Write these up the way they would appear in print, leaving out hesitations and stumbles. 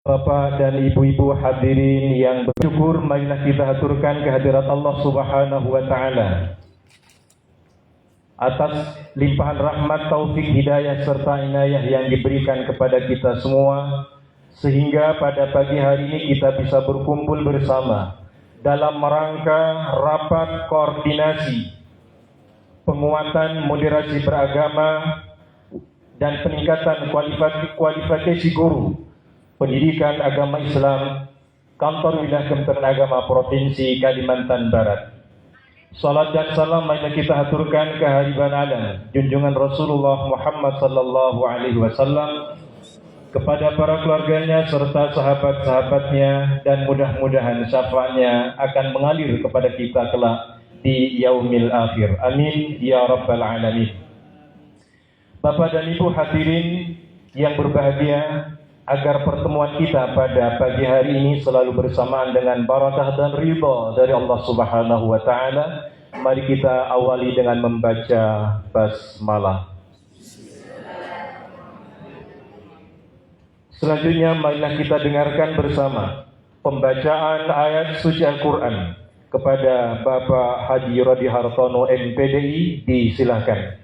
Bapak dan ibu-ibu hadirin yang bersyukur, marilah kita haturkan kehadirat Allah Subhanahu wa taala atas limpahan rahmat, taufik, hidayah serta inayah yang diberikan kepada kita semua, sehingga pada pagi hari ini kita bisa berkumpul bersama dalam rangka rapat koordinasi penguatan moderasi beragama dan peningkatan kualifikasi guru pendidikan agama Islam Kantor Wilayah Kementerian Agama Provinsi Kalimantan Barat. Salat dan salam marilah kita haturkan kehadiran alam junjungan Rasulullah Muhammad sallallahu alaihi wasallam kepada para keluarganya serta sahabat-sahabatnya, dan mudah-mudahan syafaatnya akan mengalir kepada kita kelak di yaumil akhir. Amin ya rabbal alamin. Bapak dan Ibu hadirin yang berbahagia, agar pertemuan kita pada pagi hari ini selalu bersamaan dengan barakah dan ridha dari Allah Subhanahu wa taala, mari kita awali dengan membaca basmalah. Selanjutnya marilah kita dengarkan bersama pembacaan ayat suci Al-Qur'an kepada Bapak Haji Rodi Hartono MPDI, disilahkan.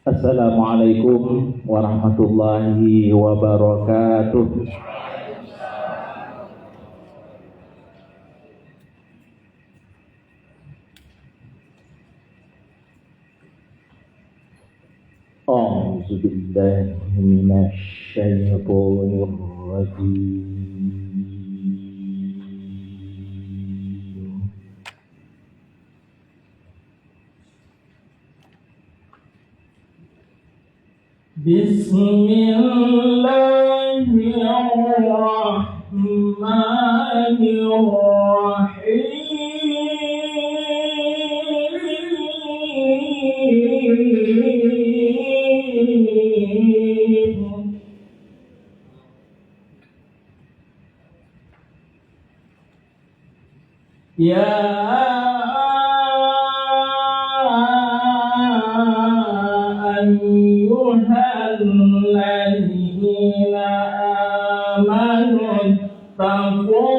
Assalamualaikum warahmatullahi wabarakatuh. A'udzu billahi minasy syaithanir rajim. Bismillahirrahmanirrahim. Ya ayyuhalladzina amanu taqullaha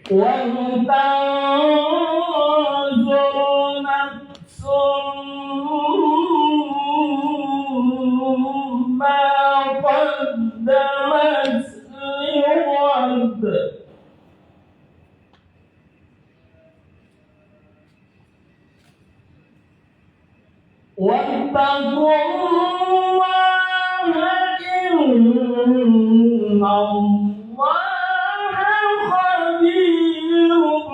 wa tanzur nafsum ma qaddamat lighad wattaqullaha innallaha khabirum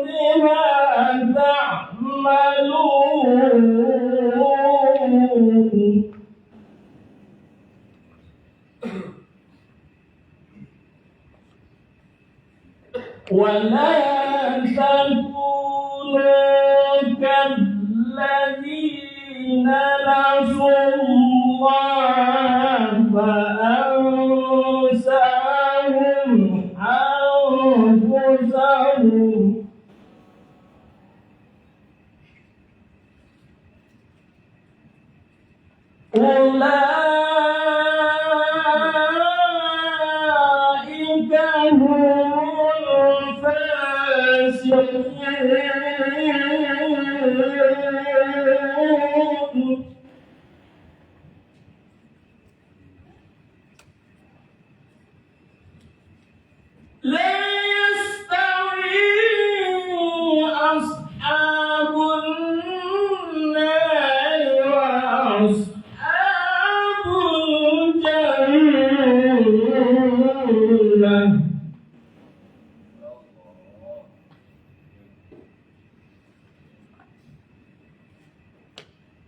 bima ta'malun. ولا تكونوا كالذين نسوا الله فأنساهم أنفسهم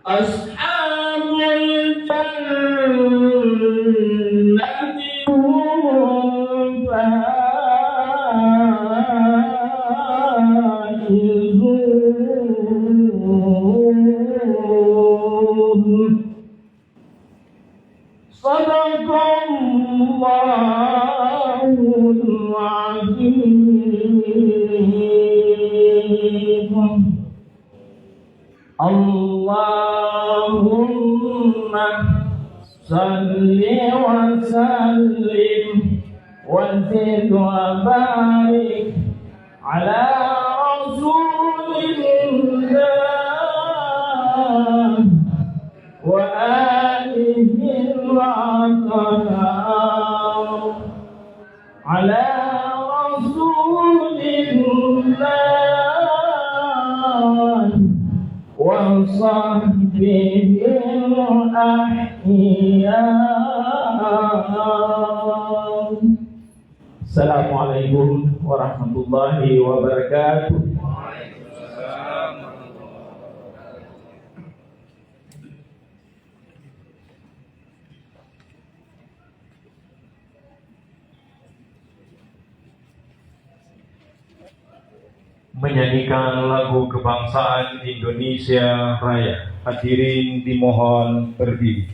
أصحاب الجنة هم فائزون. صدق الله العظيم. اللهم صل وسلم وزد وبارك على رسول الله وآله الأطهار، على رسول الله وصحبه الأحياء. Assalamualaikum warahmatullahi wabarakatuh. Menyanyikan lagu kebangsaan Indonesia Raya. Hadirin dimohon berdiri.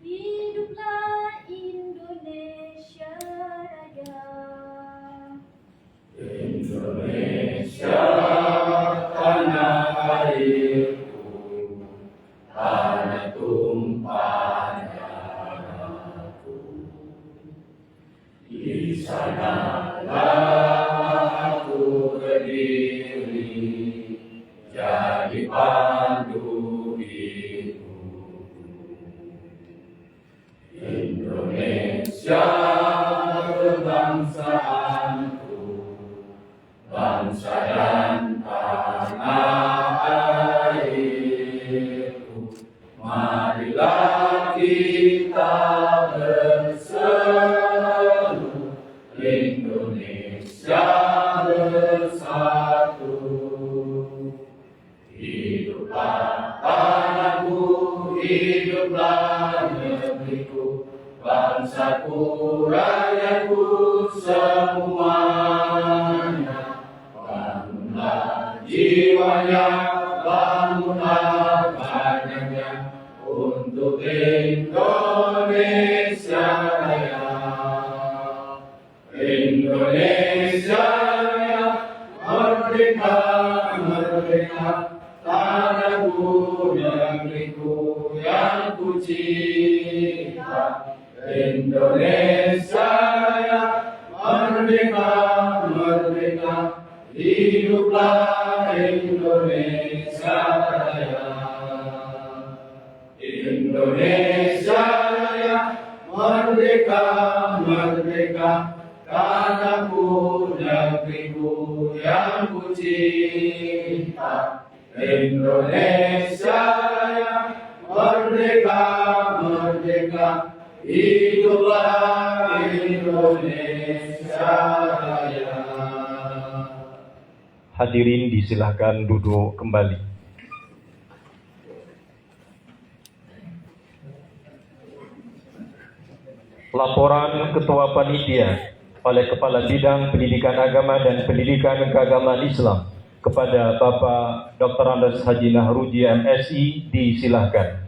Hiduplah Indonesia Raya. Indonesia tanah airku, tanah tumpahnya darahku. Di sanalah aku berdiri, jadi pandu hidupku. Indonesia kebangsaanku, bangsa dan tanah airku. Marilah kita berseru, Indonesia bersatu. Hiduplah tanahku, hiduplah negeriku, bangsaku, rakyatku semuanya. Bangunlah jiwanya, bangunlah banyaknya untuk Indonesia Raya. Indonesia Raya, merdeka, merdeka, tanahku, negeriku yang ku cinta. Indonesia Raya, merdeka, merdeka, hiduplah Indonesia Raya. Indonesia Raya, merdeka, merdeka, tanahku, negeriku yang ku cinta. Indonesia Raya, merdeka, merdeka, hiduplah Indonesia Raya. Hadirin disilahkan duduk kembali. Laporan Ketua Panitia oleh Kepala Bidang Pendidikan Agama dan Pendidikan Keagamaan Islam kepada Bapak Dr. Andes Haji Nahruji MSI disilahkan.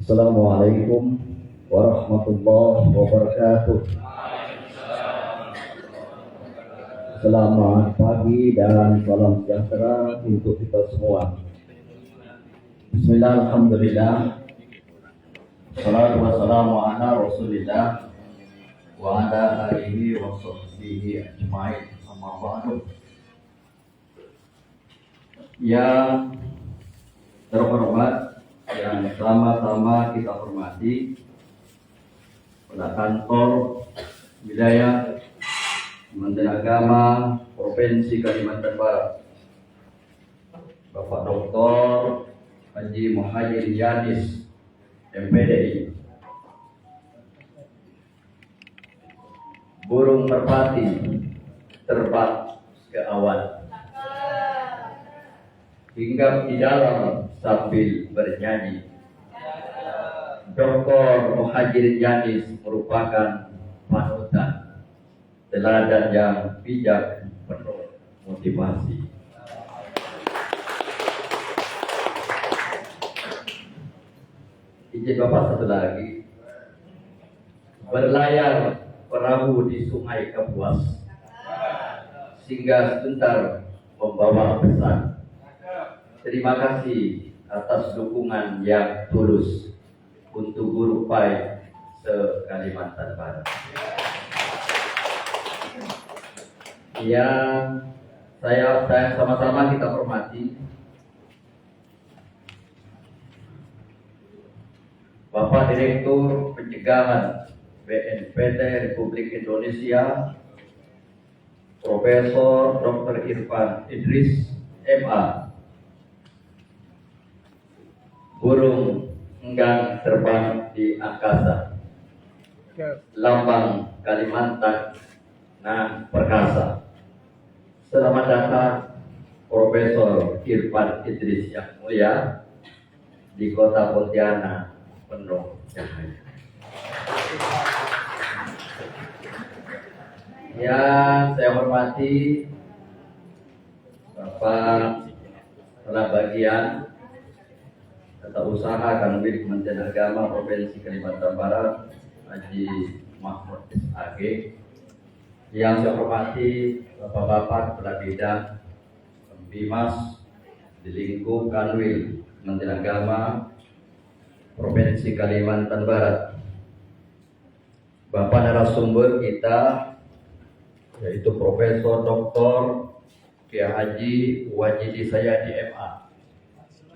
Assalamualaikum warahmatullahi wabarakatuh. Selamat pagi dan salam sejahtera untuk kita semua. Bismillah, alhamdulillah. Salatu wassalamu ala rasulillah wa ala alihi wa sahbihi ajma'in. Amma ba'du. Yang terhormat, yang pertama-tama kita hormati pada kantor wilayah Menteri Agama Provinsi Kalimantan Barat, Bapak Dr. Haji Muhajir Yanis, MPDI. Burung merpati terbang ke awan, hinggap di dalam sambil bernyanyi. Dr. Muhajir Yanis merupakan panutan, teladan yang bijak, penuh motivasi. Izin Bapak satu lagi, berlayar perahu di Sungai Kapuas, singgah sebentar membawa pesan. Terima kasih atas dukungan yang tulus untuk Guru Pai se-Kalimantan Barat. Yang saya sama-sama kita hormati Bapak Direktur Pencegahan BNPT Republik Indonesia, Profesor Dr. Irfan Idris, MA. Burung enggan terbang di angkasa, lambang Kalimantan nah perkasa. Selamat datang Profesor Irfan Idris yang mulia di Kota Pontianak penuh cahaya. Yang saya hormati Bapak Kepala Bagian Tata Usaha Kanwil Kementerian Agama Provinsi Kalimantan Barat, Haji Mahmud SAG. Yang saya hormati Bapak-Bapak Kepala Bidang Bimas di lingkup Kanwil Kementerian Agama Provinsi Kalimantan Barat. Bapak narasumber kita yaitu Profesor Dr. Kiai Haji Wajidi Sayadi MA.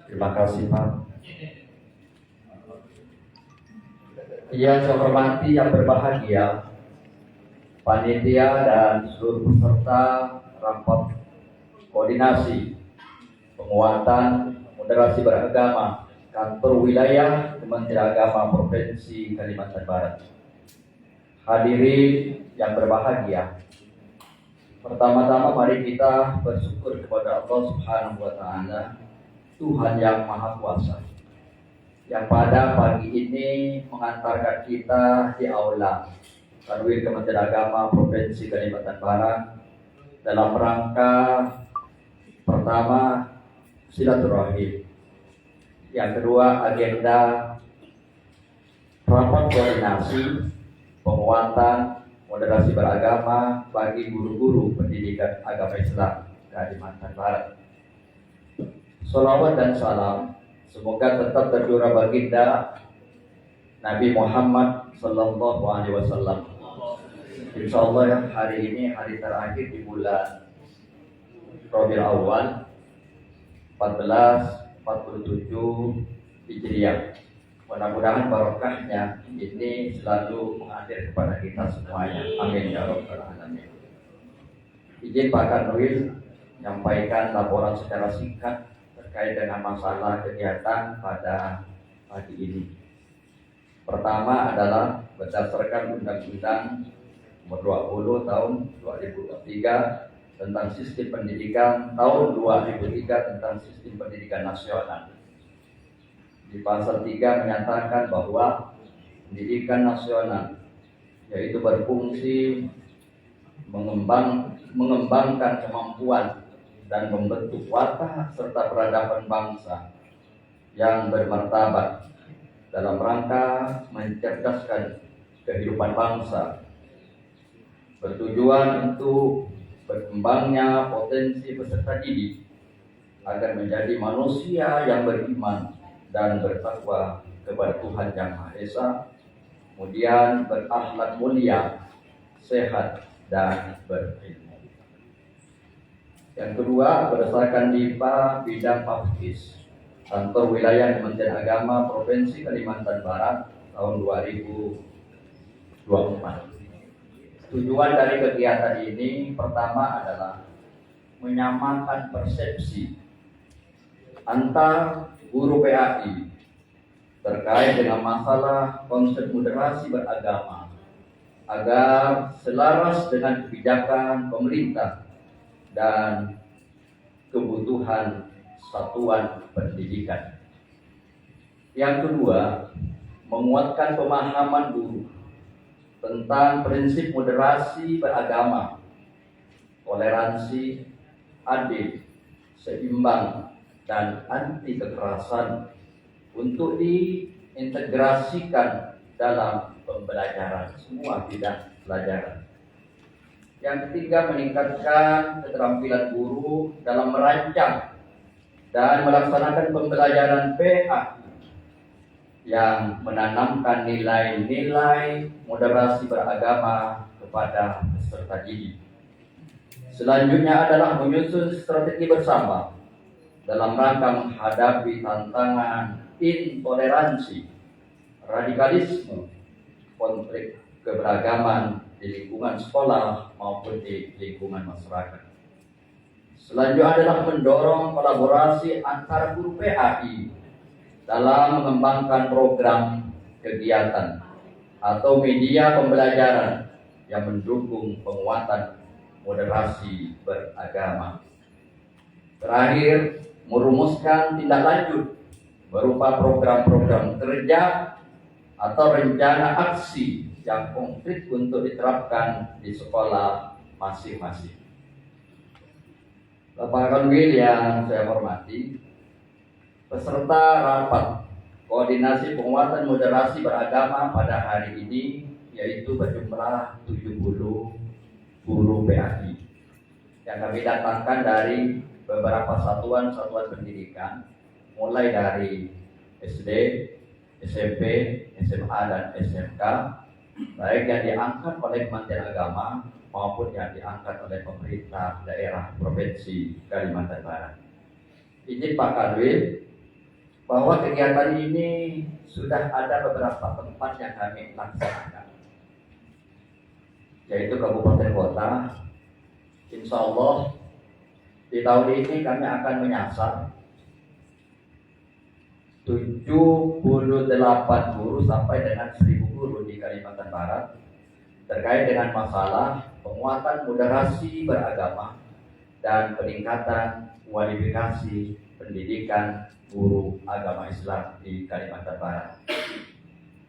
Terima kasih Pak. Yang saya hormati, yang berbahagia, panitia dan seluruh peserta rapat koordinasi penguatan moderasi beragama kantor wilayah Kementerian Agama Provinsi Kalimantan Barat. Hadirin yang berbahagia, pertama-tama mari kita bersyukur kepada Allah Subhanahu wa Ta'ala, Tuhan yang Maha Kuasa, yang pada pagi ini mengantarkan kita di aula Kanwil Kementerian Agama Provinsi Kalimantan Barat dalam rangka pertama silaturahim, yang kedua agenda rapat koordinasi penguatan moderasi beragama bagi guru-guru pendidikan agama Islam Kalimantan Barat. Salawat dan salam semoga tetap tercurah baginda Nabi Muhammad Sallallahu Alaihi Wasallam. Insya Allah yang hari ini hari terakhir di bulan Rabiul Awal 1447 Hijriah. Mudah-mudahan barokahnya ini selalu mengalir kepada kita semuanya. Amin ya rabbal alamin. Izin Pak Kanwil menyampaikan laporan secara singkat terkait dengan masalah kegiatan pada pagi ini. Pertama adalah berdasarkan Undang-Undang Nomor 20 Tahun 2023 tentang Sistem Pendidikan tahun 2003 tentang Sistem Pendidikan Nasional. Di pasal 3 menyatakan bahwa pendidikan nasional yaitu berfungsi mengembangkan kemampuan dan membentuk watak serta peradaban bangsa yang bermartabat dalam rangka mencerdaskan kehidupan bangsa, bertujuan untuk berkembangnya potensi peserta didik agar menjadi manusia yang beriman dan bertakwa kepada Tuhan Yang Maha Esa, kemudian berakhlak mulia, sehat, dan berilmu. Yang kedua, berdasarkan DIPA bidang Papkis, Kantor Wilayah Kementerian Agama Provinsi Kalimantan Barat tahun 2024. Tujuan dari kegiatan ini pertama adalah menyamakan persepsi antar guru PAI terkait dengan masalah konsep moderasi beragama agar selaras dengan kebijakan pemerintah dan kebutuhan satuan pendidikan. Yang kedua, menguatkan pemahaman guru tentang prinsip moderasi beragama, toleransi, adil, seimbang, dan anti kekerasan untuk diintegrasikan dalam pembelajaran semua bidang pelajaran. Yang ketiga, meningkatkan keterampilan guru dalam merancang dan melaksanakan pembelajaran PAI yang menanamkan nilai-nilai moderasi beragama kepada peserta didik. Selanjutnya adalah menyusun strategi bersama dalam rangka menghadapi tantangan intoleransi, radikalisme, konflik keberagaman di lingkungan sekolah maupun di lingkungan masyarakat. Selanjutnya adalah mendorong kolaborasi antara guru PAI dalam mengembangkan program kegiatan atau media pembelajaran yang mendukung penguatan moderasi beragama. Terakhir, merumuskan tindak lanjut berupa program-program kerja atau rencana aksi yang konkret untuk diterapkan di sekolah masing-masing. Bapak Kanwil yang saya hormati, peserta rapat koordinasi penguatan moderasi beragama pada hari ini yaitu berjumlah 70 guru PAI yang kami datangkan dari beberapa satuan-satuan pendidikan mulai dari SD, SMP, SMA, dan SMK, baik yang diangkat oleh Kementerian Agama maupun yang diangkat oleh pemerintah daerah Provinsi Kalimantan Barat. Izin Pak Kanwil, bahwa kegiatan ini sudah ada beberapa tempat yang kami laksanakan, yaitu kabupaten kota. Insya Allah di tahun ini kami akan menyasar 78 guru sampai dengan 1000 guru di Kalimantan Barat terkait dengan masalah penguatan moderasi beragama dan peningkatan kualifikasi pendidikan guru agama Islam di Kalimantan Barat.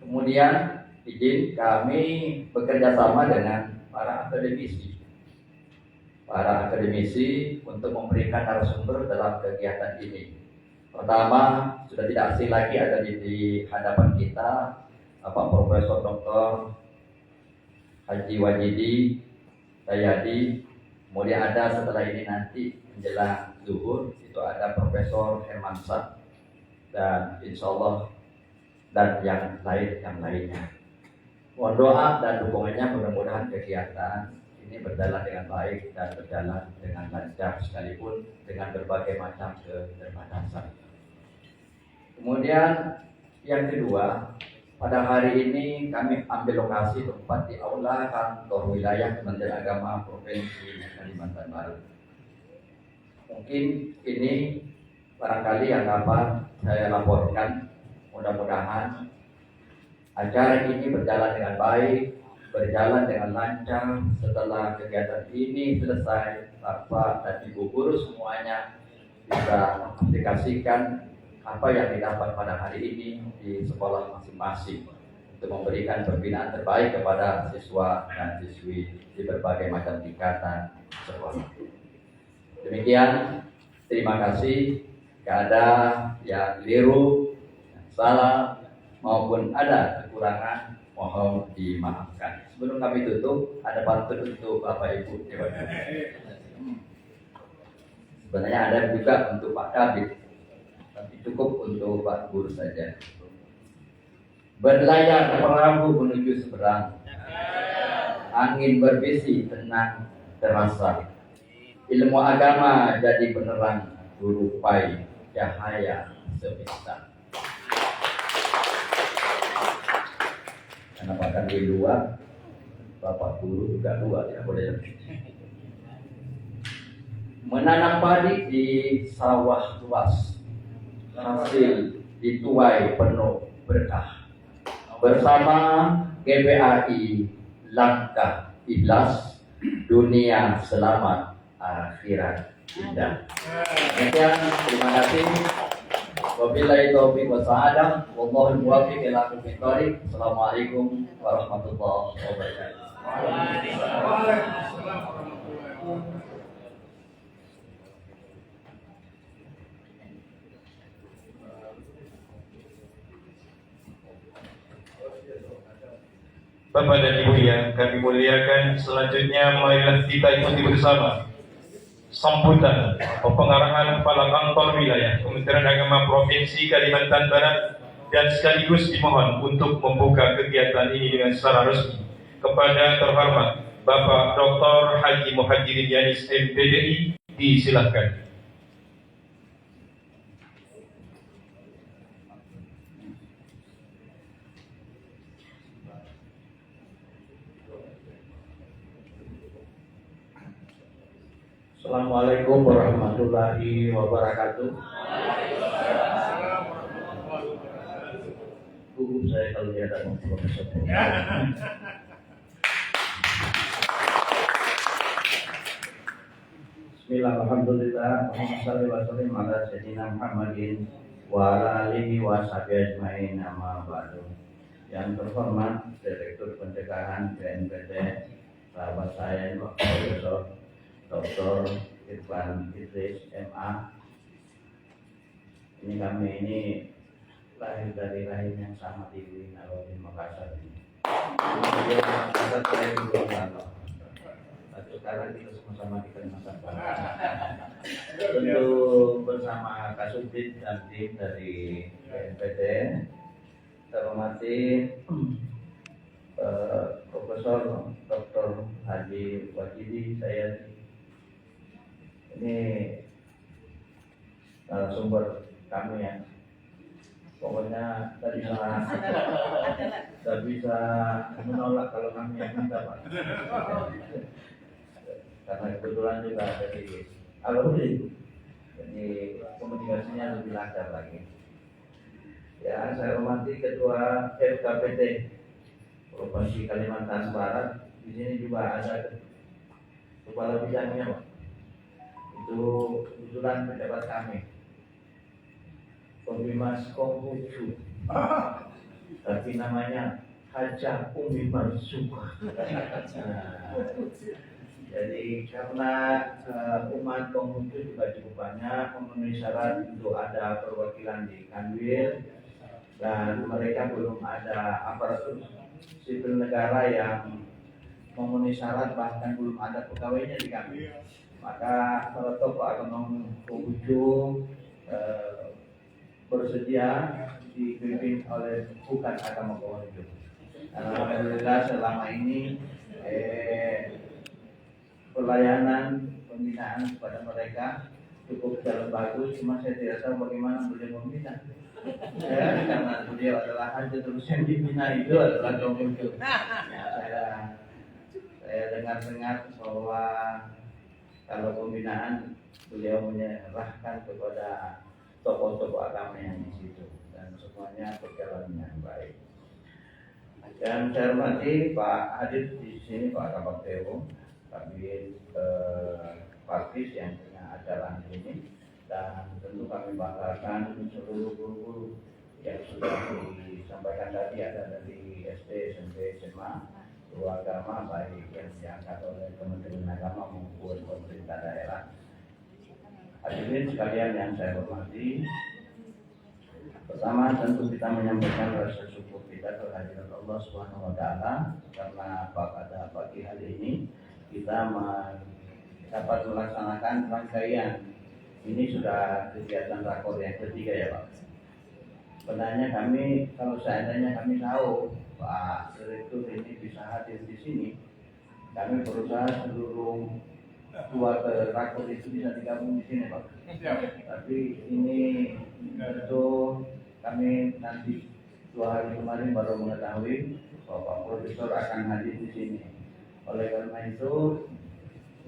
Kemudian izin kami bekerja sama dengan para akademisi untuk memberikan narasumber dalam kegiatan ini. Pertama, sudah tidak asing lagi ada di hadapan kita Bapak Profesor Dr. Haji Wajidi Dayadi. Kemudian ada setelah ini nanti menjelang zuhur itu ada Profesor Hermansyah dan insya Allah dan yang lainnya. Mohon doa dan dukungannya, mudah-mudahan kegiatan ini berjalan dengan baik dan berjalan dengan lancar sekalipun dengan berbagai macam keterbatasan. Kemudian yang kedua, pada hari ini kami ambil lokasi tempat di Aula Kantor Wilayah Kementerian Agama Provinsi Kalimantan Barat. Mungkin ini barangkali yang dapat saya laporkan. Mudah-mudahan acara ini berjalan dengan baik, berjalan dengan lancar. Setelah kegiatan ini selesai, Bapak dan Ibu guru semuanya bisa aplikasikan apa yang didapat pada hari ini di sekolah masing-masing untuk memberikan pembinaan terbaik kepada siswa dan siswi di berbagai macam tingkatan sekolah. Demikian, terima kasih. Jika ada yang keliru, yang salah, maupun ada kekurangan, mohon dimaafkan. Sebelum kami tutup, ada pantun untuk Bapak Ibu. Sebenarnya ada juga untuk Pak Kabid, tapi cukup untuk Pak Guru saja. Berlayar perahu menuju seberang, angin berbisi tenang terasa, ilmu agama jadi penerang, guru pai cahaya sebisa. Karena makan di luar, Bapak Guru juga luar, tidak boleh lebih. Menanam padi di sawah luas, hasil dituai penuh berkah. Bersama GPAI langkah ikhlas, dunia selamat, akhirat indah. Demikian, terima kasih. Wabillahi taufiq wa sa'adah. Wallahul muwaffiq ila aqwamit thoriq. Assalamualaikum warahmatullahi wabarakatuh. Bapak dan Ibu yang kami muliakan, selanjutnya marilah kita ikuti bersama sambutan pengarahan Kepala Kantor Wilayah Kementerian Agama Provinsi Kalimantan Barat, dan sekaligus dimohon untuk membuka kegiatan ini dengan secara resmi kepada terhormat Bapak Dr. Haji Muhajirin Yanis MPDI. Disilakan. Assalamualaikum warahmatullahi wabarakatuh. Gugup saya kalau lihat ada profesor. Bismillah, alhamdulillah, Allahumma shalli ala sayyidina Muhammadin wa ala alihi wa sahbihi ajmain, amma ba'du. Yang terhormat Direktur Pencegahan BNPT, sahabat saya Pak Profesor Dr. Irfan Idris MA. Ini kami ini lahir dari rahim yang sama di Nawabin Makassar ini. Kemudian Makassar saya di Gorontalo. Sekarang kita sama-sama di Kalimantan Barat. Tentu bersama Kasubdit dan tim dari BNPT, terhormati Profesor Dr. Haji Wajidi, saya ini sumber kami ya. Pokoknya tidak bisa menolak kalau kami yang minta, Pak. Karena kebetulan juga ada di alumni, jadi komunikasinya lebih lancar lagi. Ya, saya hormati Ketua FKPT Provinsi Kalimantan Barat. Di sini juga ada Kepala Bidangnya, Pak. Itu kebetulan pejabat kami, Pembimas Konghucu, tapi namanya Hajah Umi Marzuka. Jadi karena umat Konghucu juga cukup banyak memenuhi syarat untuk ada perwakilan di Kanwil, dan mereka belum ada aparatur sipil negara yang memenuhi syarat, bahkan belum ada pegawainya di Kanwil. Maka para tokoh agama Konghucu bersedia dipimpin oleh bukan agama Konghucu. Alhamdulillah selama ini pelayanan pembinaan kepada mereka cukup jalan bagus, cuma saya tidak tahu bagaimana beliau membina. Karena beliau adalah hanya terus yang dibina itu adalah Konghucu. Saya dengar bahwa kalau pembinaan beliau menyerahkan kepada tokoh-tokoh agama yang di situ, dan semuanya berjalan dengan baik. Dan saya hormati Pak hadir di sini Pak Kabak Tewo, kami Pakis yang punya acara ini, dan tentu kami banggakan seluruh guru-guru yang sudah disampaikan tadi, ada dari SD, SMP, SMA, guru agama baik yang diangkat oleh Kementerian Agama maupun pemerintah daerah. Hadirin sekalian yang saya hormati, pertama tentu kita menyampaikan rasa syukur kita kehadirat Allah Subhanahu wa taala karena pada pagi hari ini kita dapat melaksanakan rangkaian. Ini sudah kegiatan rakor yang ketiga ya Pak. Sebenarnya kami, kalau seandainya kami tahu Pak Direktur ini bisa hadir di sini, kami berusaha seluruh dua rakor itu bisa digabung di sini Pak. Tapi ini tentu kami nanti 2 hari kemarin baru mengetahui bahwa Pak Profesor akan hadir di sini. Oleh karena itu,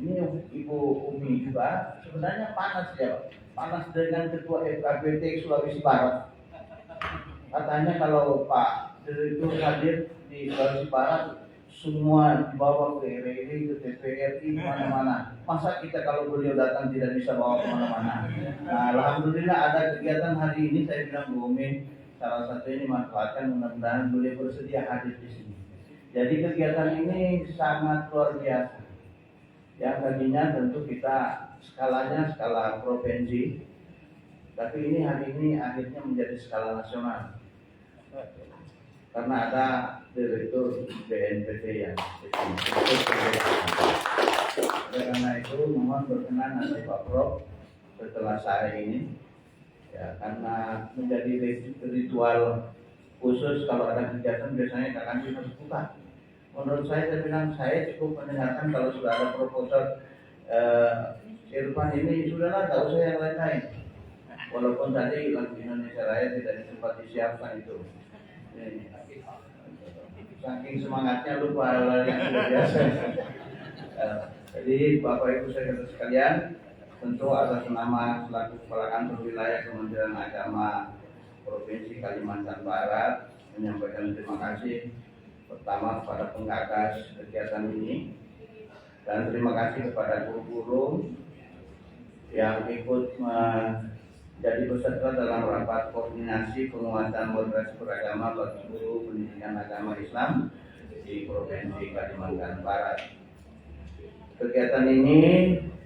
ini Ibu Umi juga sebenarnya panas ya, panas dengan Ketua FKBT Sulawesi Barat. Katanya kalau Pak Direktur hadir di Sulawesi Barat, semua dibawa ke RRI, ke TVRI, kemana-mana. Masa kita kalau beliau datang tidak bisa bawa kemana-mana? Nah, alhamdulillah ada kegiatan hari ini. Saya bilang Bu Umi, salah satu ini manfaatkan, mudah-mudahan beliau bersedia hadir di sini. Jadi kegiatan ini sangat luar biasa. Yang tadinya tentu kita skalanya skala provinsi, tapi ini hari ini akhirnya menjadi skala nasional. Karena ada Direktur BNPT yang karena itu mohon berkenan nanti Pak Prof setelah saya ini ya, karena menjadi ritual khusus kalau ada kegiatan biasanya kami harus buka. Menurut saya bilang saya cukup mendengarkan kalau sudah ada proposal Irfan ini sudahlah, tak usah yang lain-lain. Walaupun tadi lagu Indonesia Raya tidak sempat disiapkan itu. Saking semangatnya lupa hal-hal yang biasa. Jadi Bapak Ibu saudara sekalian, tentu atas nama selaku Kepala Kantor Wilayah Kementerian Agama Provinsi Kalimantan Barat menyampaikan terima kasih pertama kepada penggagas kegiatan ini dan terima kasih kepada guru-guru yang ikut jadi peserta dalam rapat koordinasi penguatan moderasi beragama bagi guru pendidikan agama Islam di Provinsi Kalimantan Barat. Kegiatan ini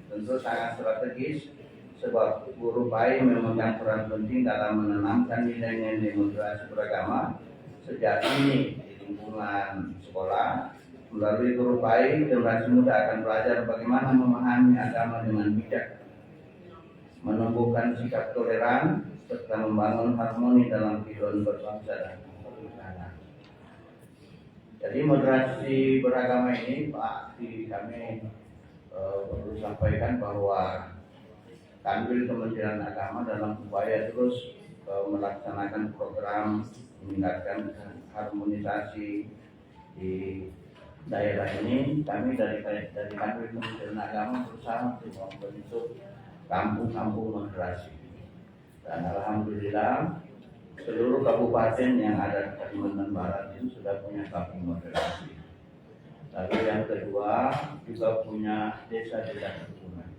tentu sangat strategis sebab guru baik memegang peran penting dalam menanamkan nilai-nilai moderasi beragama sejak dini di lingkungan sekolah. Melalui guru baik, generasi muda akan belajar bagaimana memahami agama dengan bijak, menumbuhkan sikap toleran, serta membangun harmoni dalam kehidupan berbangsa dan bernegara. Jadi moderasi beragama ini Pak, kami perlu sampaikan bahwa kami Kementerian Agama dalam upaya terus melaksanakan program meningkatkan harmonisasi di daerah ini. Kami dari kami Kementerian Agama berusaha untuk membentuk kampung-kampung moderasi. Dan alhamdulillah seluruh kabupaten yang ada di Kalimantan Barat itu sudah punya kampung moderasi. Lalu yang kedua juga punya desa-desa kerukunan.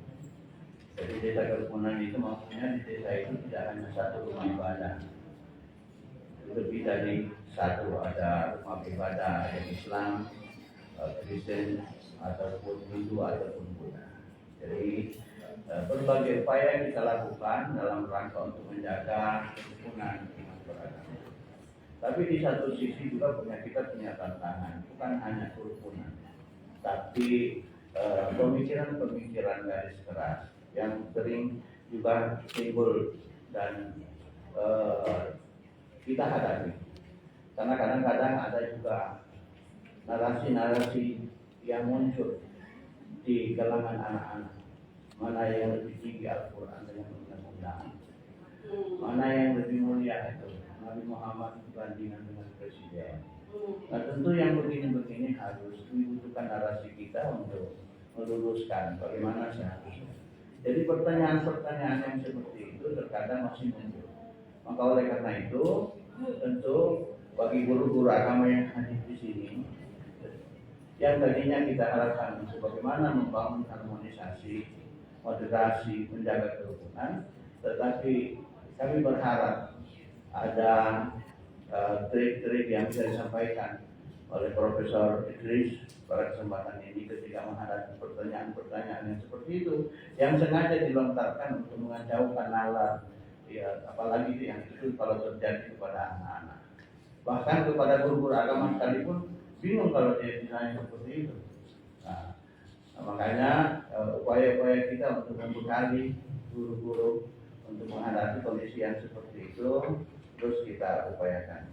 Jadi desa kerukunan itu maksudnya di desa itu tidak hanya satu rumah ibadah, lebih dari satu, ada rumah ibadah yang Islam, Kristen ataupun Hindu ataupun Buddha. Jadi berbagai upaya yang kita lakukan dalam rangka untuk menjaga kerukunan umat beragama. Tapi di satu sisi juga kita punya tantangan, bukan hanya kerukunan, tapi pemikiran-pemikiran garis keras yang sering juga timbul dan kita hadapi. Karena kadang-kadang ada juga narasi-narasi yang muncul di kalangan anak-anak. Mana yang lebih tinggi Al-Quran dengan undang-undang, mana yang lebih mulia itu Nabi Muhammad dibandingkan dengan presiden. Nah tentu yang begini-begini harus dibutuhkan narasi kita untuk meluruskan bagaimana seharusnya. Jadi pertanyaan-pertanyaan yang seperti itu terkadang masih muncul. Maka oleh karena itu tentu bagi guru-guru agama yang hadir di sini, yang tadinya kita harapkan bagaimana membangun harmonisasi, moderasi, menjaga kerukunan, tetapi kami berharap ada trik-trik yang bisa disampaikan oleh Profesor Idris pada kesempatan ini ketika menghadapi pertanyaan-pertanyaan yang seperti itu, yang sengaja dilontarkan untuk mengacaukan nalar, ya, apalagi yang itu kalau terjadi kepada anak-anak. Bahkan kepada guru-guru agama sekalipun bingung kalau dia ditanya seperti itu. Nah, makanya upaya-upaya upaya kita untuk membekali guru-guru untuk menghadapi kondisi yang seperti itu terus kita upayakan.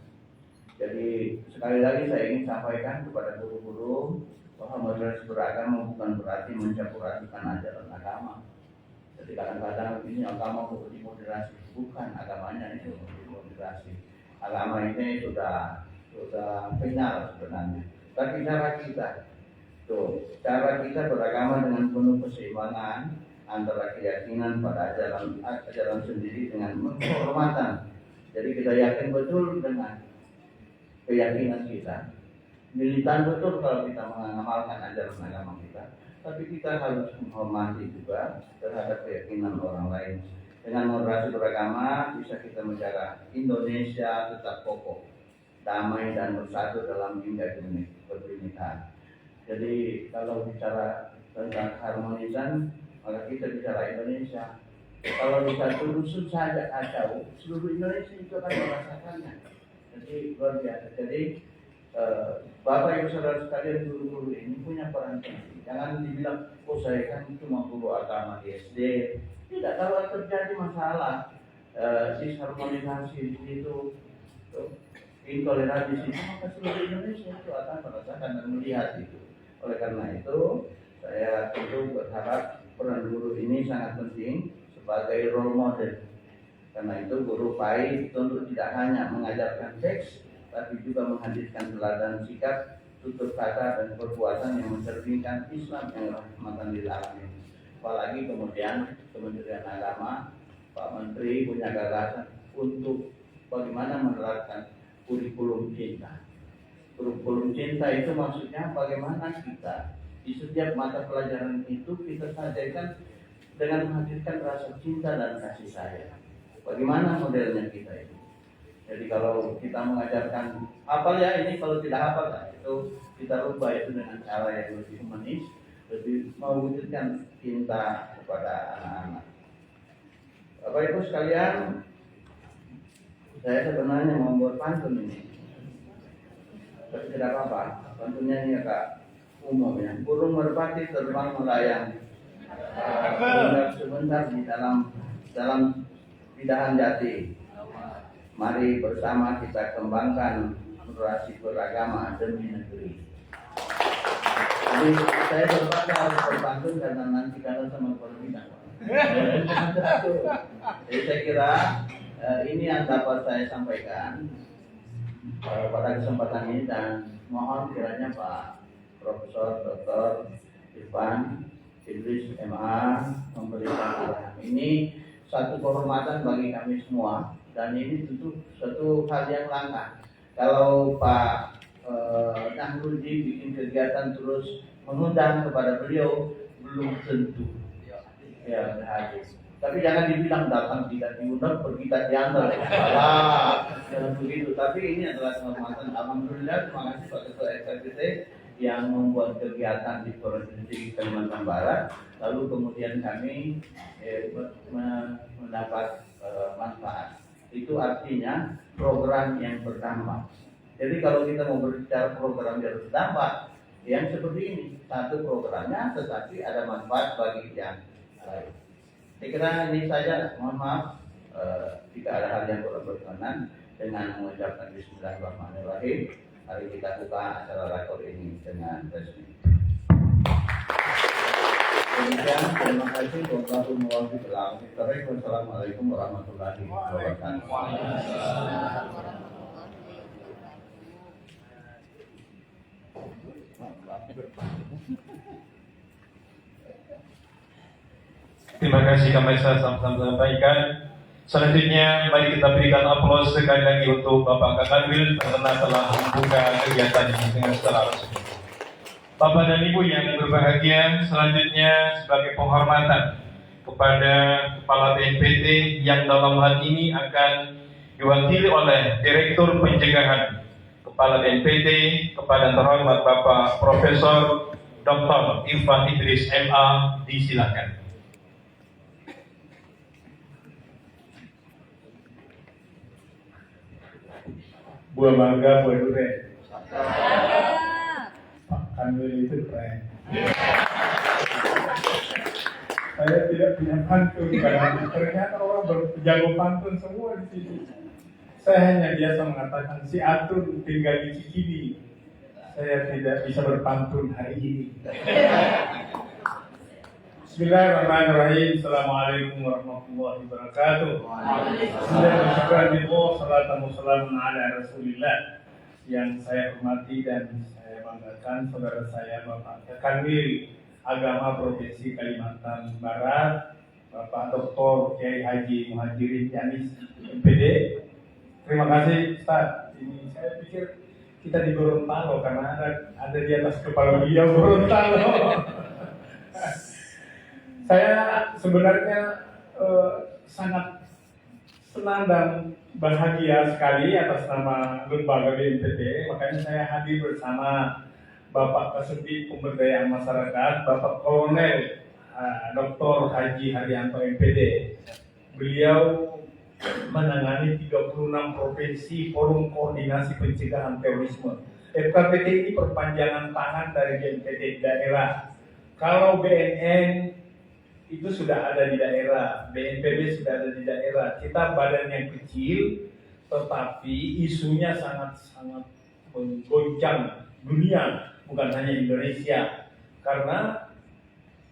Jadi sekali lagi saya ingin sampaikan kepada guru-guru bahwa moderasi beragama bukan berarti mencampur-adukan ajaran agama. Jadi kadang-kadang ini agama moderasi, bukan agamanya ini moderasi. Agama ini sudah final sebenarnya. Tapi cara kita beragama dengan penuh keseimbangan antara keyakinan pada ajaran sendiri dengan penghormatan. Jadi kita yakin betul dengan keyakinan kita, militan betul kalau kita mengamalkan ajaran agama kita, tapi kita harus menghormati juga terhadap keyakinan orang lain. Dengan moderasi beragama bisa kita menjaga Indonesia tetap kokoh, damai dan bersatu dalam bingkai kebinekaan. Jadi kalau bicara tentang harmonisan, maka kita bicara Indonesia. Kalau di satu dusun saja kacau, seluruh Indonesia itu akan merasakannya. Jadi luar biasa. Jadi Bapak Ibu Saudara sekalian, guru-guru ini punya peran penting. Jangan dibilang, oh saya kan cuma guru agama di SD. Tidak, kalau terjadi masalah disharmonisasi di situ, intoleransi di situ, maka seluruh Indonesia itu akan merasakan dan melihat itu. Oleh karena itu, saya tentu berharap peran guru ini sangat penting sebagai role model. Karena itu guru PAI tentu tidak hanya mengajarkan teks, tapi juga menghadirkan teladan sikap, tutur kata dan perbuatan yang mencerminkan Islam yang rahmatan lil alamin. Apalagi kemudian Kementerian Agama, Pak Menteri punya gagasan untuk bagaimana menerapkan kurikulum cinta. Kurikulum cinta itu maksudnya bagaimana kita di setiap mata pelajaran itu kita sajikan dengan menghadirkan rasa cinta dan kasih sayang. Bagaimana modelnya kita itu? Jadi kalau kita mengajarkan hafal ya ini, kalau tidak hafal itu kita rubah itu dengan cara yang lebih humanis, lebih mewujudkan cinta kepada anak-anak. Bapak Ibu sekalian, saya sebenarnya mau buat pantun ini, tapi tidak apa-apa. Pantunnya ini agak umum ya. Burung merpati terbang melayang, sebentar di dalam pidahan jati. Mari bersama kita kembangkan moderasi beragama demi negeri. Jadi saya terpaksa harus berpantun karena nanti kalau sama perbincangan. Jadi saya kira ini yang dapat saya sampaikan pada kesempatan ini, dan mohon kiranya Pak Profesor Dr. Irfan Idris MA memberikan arahan ini satu kehormatan bagi kami semua, dan ini tentu suatu hal yang langka. Kalau Pak Nahruji bikin kegiatan terus mengundang kepada beliau, belum tentu ya hadir. Tapi jangan dibilang datang tidak diundang, pergi tak diantar. Jangan begitu. Tapi ini adalah kehormatan. Alhamdulillah, terima kasih Pak Ketua SKPT yang membuat kegiatan di Provinsi Kalimantan Barat. Lalu kemudian kami mendapat manfaat. Itu artinya program yang bertambah. Jadi kalau kita mau berbicara program yang bertambah, yang seperti ini, satu programnya tetapi ada manfaat bagi yang lain. Saya kira ini saja, mohon maaf jika ada hal yang kurang berkenan. Dengan mengucapkan Bismillahirrahmanirrahim, mari kita buka acara rakor ini dengan resmi. Demikian, terima kasih. Wassalamualaikum warahmatullahi wabarakatuh. Terima kasih kami sama-sama sampaikan. Selanjutnya mari kita berikan aplaus sekali lagi untuk Bapak Kakadwil karena telah membuka kegiatan ini dengan secara resmi. Bapak dan Ibu yang berbahagia, selanjutnya sebagai penghormatan kepada Kepala BNPT yang dalam hal ini akan diwakili oleh Direktur Pencegahan Kepala BNPT, kepada terhormat Bapak Profesor Dr. Irfan Idris MA, disilakan. Buah bangga, buah durian. Pak Kanwil itu keren. Saya tidak punya pantun karena ternyata orang berjago pantun semua di sini. Saya hanya biasa mengatakan si Atun tinggal di Cikini. Saya tidak bisa berpantun hari ini. Bismillahirrahmanirrahim. Assalamualaikum warahmatullahi wabarakatuh. Bismillahirrahmanirrahim. Salatu wassalamu ala Rasulillah. Yang saya hormati dan saya banggakan saudara saya Bapak Kanwil Agama Provinsi Kalimantan Barat, Bapak Dr. Kiai Haji Muhajirin Yanis MPD. Terima kasih Ustaz. Ini saya pikir kita di Gorontalo karena ada di atas kepala beliau Gorontalo. Saya sebenarnya sangat senang dan bahagia sekali atas nama lembaga BNPB, makanya saya hadir bersama Bapak Kasubdit Pemberdayaan Masyarakat, Bapak Kolonel Dr. Haji Haryanto MPD. Beliau menangani 36 provinsi Forum Koordinasi Pencegahan Terorisme. FKPT ini perpanjangan tangan dari BNPB daerah. Kalau BNN itu sudah ada di daerah, BNPB sudah ada di daerah. Kita badan yang kecil, tetapi isunya sangat-sangat menggoncang dunia, bukan hanya Indonesia. Karena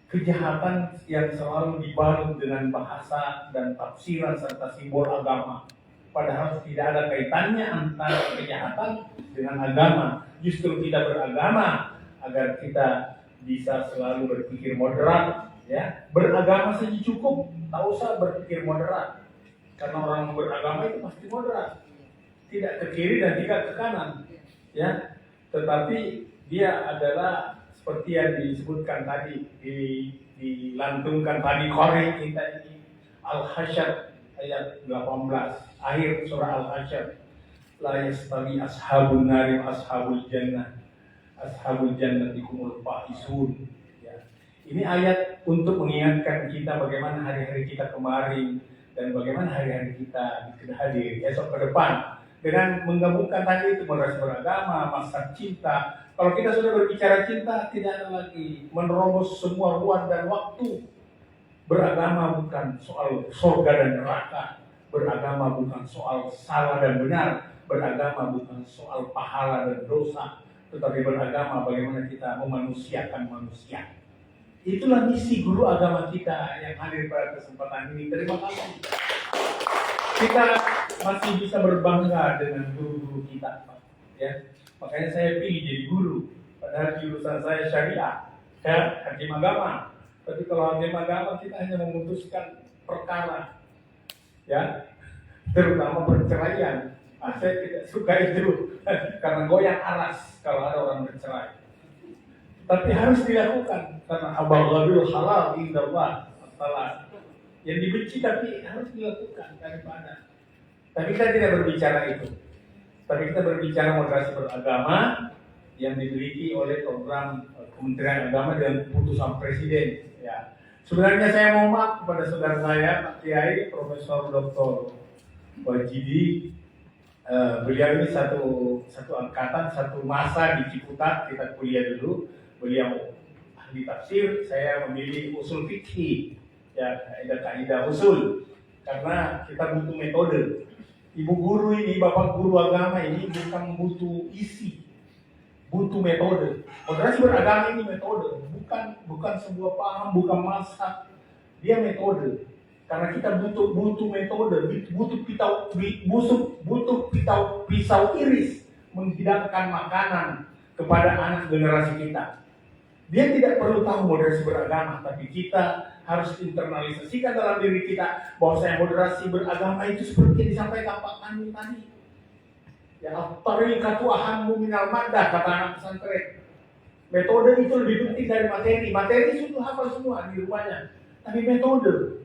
kejahatan yang selalu dibalut dengan bahasa dan tafsiran serta simbol agama. Padahal tidak ada kaitannya antara kejahatan dengan agama. Justru kita beragama agar kita bisa selalu berpikir moderat. Ya, beragama saja cukup, tak usah berpikir moderat. Karena orang beragama itu pasti moderat, tidak ke kiri dan tidak ke kanan. Ya, tetapi dia adalah seperti yang disebutkan tadi, dilantungkan tadi korek kita ini Al-Hasyr ayat 18, akhir surah Al-Hasyr. La yastawi ashabun nari ashabul jannah, ashabul jannati humul faisun. Ini ayat untuk mengingatkan kita bagaimana hari-hari kita kemarin dan bagaimana hari-hari kita hadir esok ke depan. Dengan menggabungkan tadi itu moderasi beragama, masa cinta. Kalau kita sudah berbicara cinta, tidak ada lagi menerobos semua ruang dan waktu. Beragama bukan soal surga dan neraka. Beragama bukan soal salah dan benar. Beragama bukan soal pahala dan dosa. Tetapi beragama bagaimana kita memanusiakan manusia. Itulah misi guru agama kita yang hadir pada kesempatan ini. Terima kasih. Kita masih bisa berbangga dengan guru-guru kita, Pak. Ya, makanya saya pilih jadi guru. Padahal jurusan saya syariah, ya, hakim agama. Tapi kalau hakim agama kita hanya memutuskan perkara, ya, terutama perceraian. Nah, saya tidak suka itu karena goyang aras kalau ada orang bercerai. Tapi harus dilakukan karena abghadul halal indallah salah. Yang dibenci tapi harus dilakukan daripada. Tapi kita tidak berbicara itu. Tapi kita berbicara moderasi beragama yang dimiliki oleh program Kementerian Agama dan keputusan Presiden. Ya. Sebenarnya saya mau maaf kepada saudara saya Pak Kiai Profesor Dr. Wajidi. Beliau ini satu angkatan, satu masa di Ciputat kita kuliah dulu. Beliau ahli tafsir, saya memilih usul fikih, ya kaidah usul, karena kita butuh metode. Ibu guru ini, bapak guru agama ini bukan butuh isi, butuh metode. Moderasi beragama ini metode, bukan sebuah paham, bukan mazhab, dia metode. Karena kita butuh metode, butuh pisau iris menghidangkan makanan kepada anak generasi kita. Dia tidak perlu tahu moderasi beragama, tapi kita harus internalisasikan dalam diri kita bahwa saya moderasi beragama itu seperti yang disampaikan Pak Kanu tadi. Ya, tariqatu ahammu minal maddah, kata anak pesantren. Metode itu lebih penting dari materi. Materi sudah hafal semua di rumahnya. Tapi metode,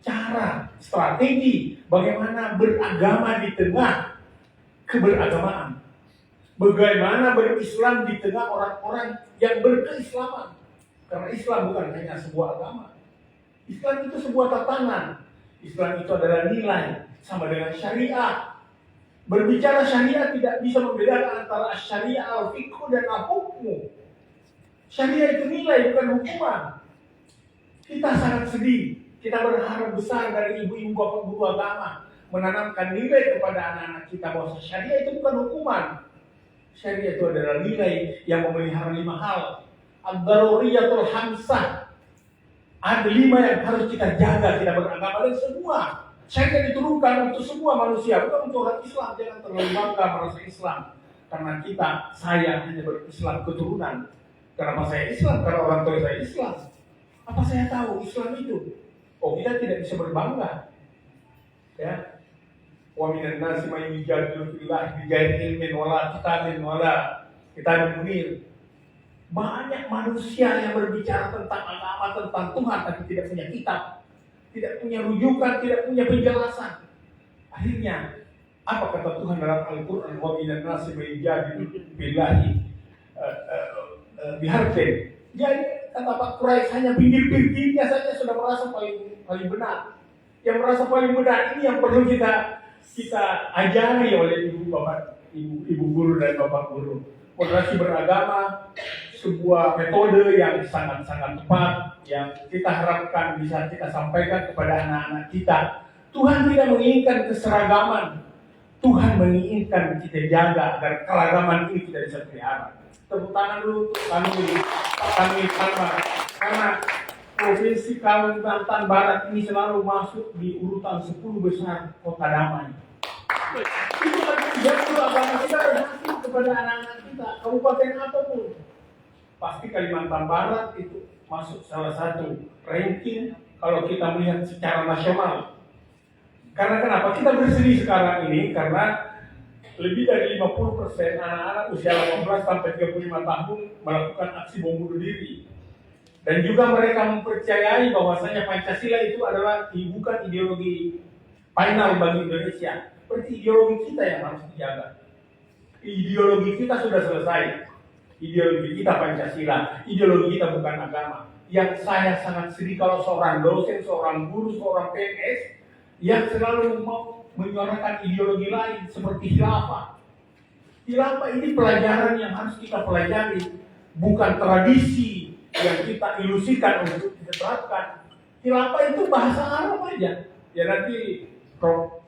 cara, strategi, bagaimana beragama di tengah keberagamaan. Bagaimana berislam di tengah orang-orang yang berkeislaman. Karena Islam bukan hanya sebuah agama. Islam itu sebuah tatanan. Islam itu adalah nilai, sama dengan syariah. Berbicara syariah tidak bisa membedakan antara syariah, al-fiqh dan al-hukmu. Syariah itu nilai, bukan hukuman. Kita sangat sedih. Kita berharap besar dari ibu-ibu bapak guru agama menanamkan nilai kepada anak-anak kita bahwa syariah itu bukan hukuman. Syariah itu adalah nilai yang memelihara 5 hal. Ad-daruriyatul hamsah. Ada 5 yang harus kita jaga, kita beragama, dan semua syariat diturunkan untuk semua manusia, bukan untuk orang Islam. Jangan terlalu bangga merasa Islam, karena saya hanya berislam keturunan. Kenapa saya Islam? Karena orang tua saya Islam. Apa saya tahu Islam itu? Oh, kita tidak bisa berbangga. Ya. Wa minan nasi may yujadilu fillahi bighairi ilmin wala kitabin wala kitabin munir. Banyak manusia yang berbicara tentang agama, tentang Tuhan, tapi tidak punya kitab, tidak punya rujukan, tidak punya penjelasan. Akhirnya, apa kata Tuhan dalam Al-Quran? Wa minan nasi may yujadilu fillahi biharfin. Jadi kata Pak Quraisy hanya pinggir-pinggirnya saja sudah merasa paling benar. Yang merasa paling benar ini yang perlu kita ajari oleh ibu guru dan bapak guru. Moderasi beragama sebuah metode yang sangat-sangat tepat yang kita harapkan bisa kita sampaikan kepada anak-anak kita. Tuhan tidak menginginkan keseragaman. Tuhan menginginkan kita jaga agar keragaman ini kita bisa pelihara. Tepuk tangan dulu untuk Pak Kamil Palma, karena Provinsi Kalimantan Barat ini selalu masuk di urutan 10 besar kota damai. Itu artinya agama kita berhasil kepada anak-anak kita, kabupaten apapun. Pasti Kalimantan Barat itu masuk salah satu ranking kalau kita melihat secara nasional. Karena kenapa? Kita bersedih sekarang ini karena lebih dari 50% anak-anak usia 18 sampai 35 tahun melakukan aksi bom bunuh diri. Dan juga mereka mempercayai bahwasanya Pancasila itu adalah bukan ideologi final bagi Indonesia. Seperti ideologi kita yang harus dijaga. Ideologi kita sudah selesai. Ideologi kita Pancasila. Ideologi kita bukan agama. Yang saya sangat sedih kalau seorang dosen, seorang guru, seorang PNS yang selalu mau menyuarakan ideologi lain seperti khilafah. Khilafah ini pelajaran yang harus kita pelajari, bukan tradisi yang kita ilusikan untuk kita terapkan. Khilafah itu bahasa Arab aja. Ya nanti Prof.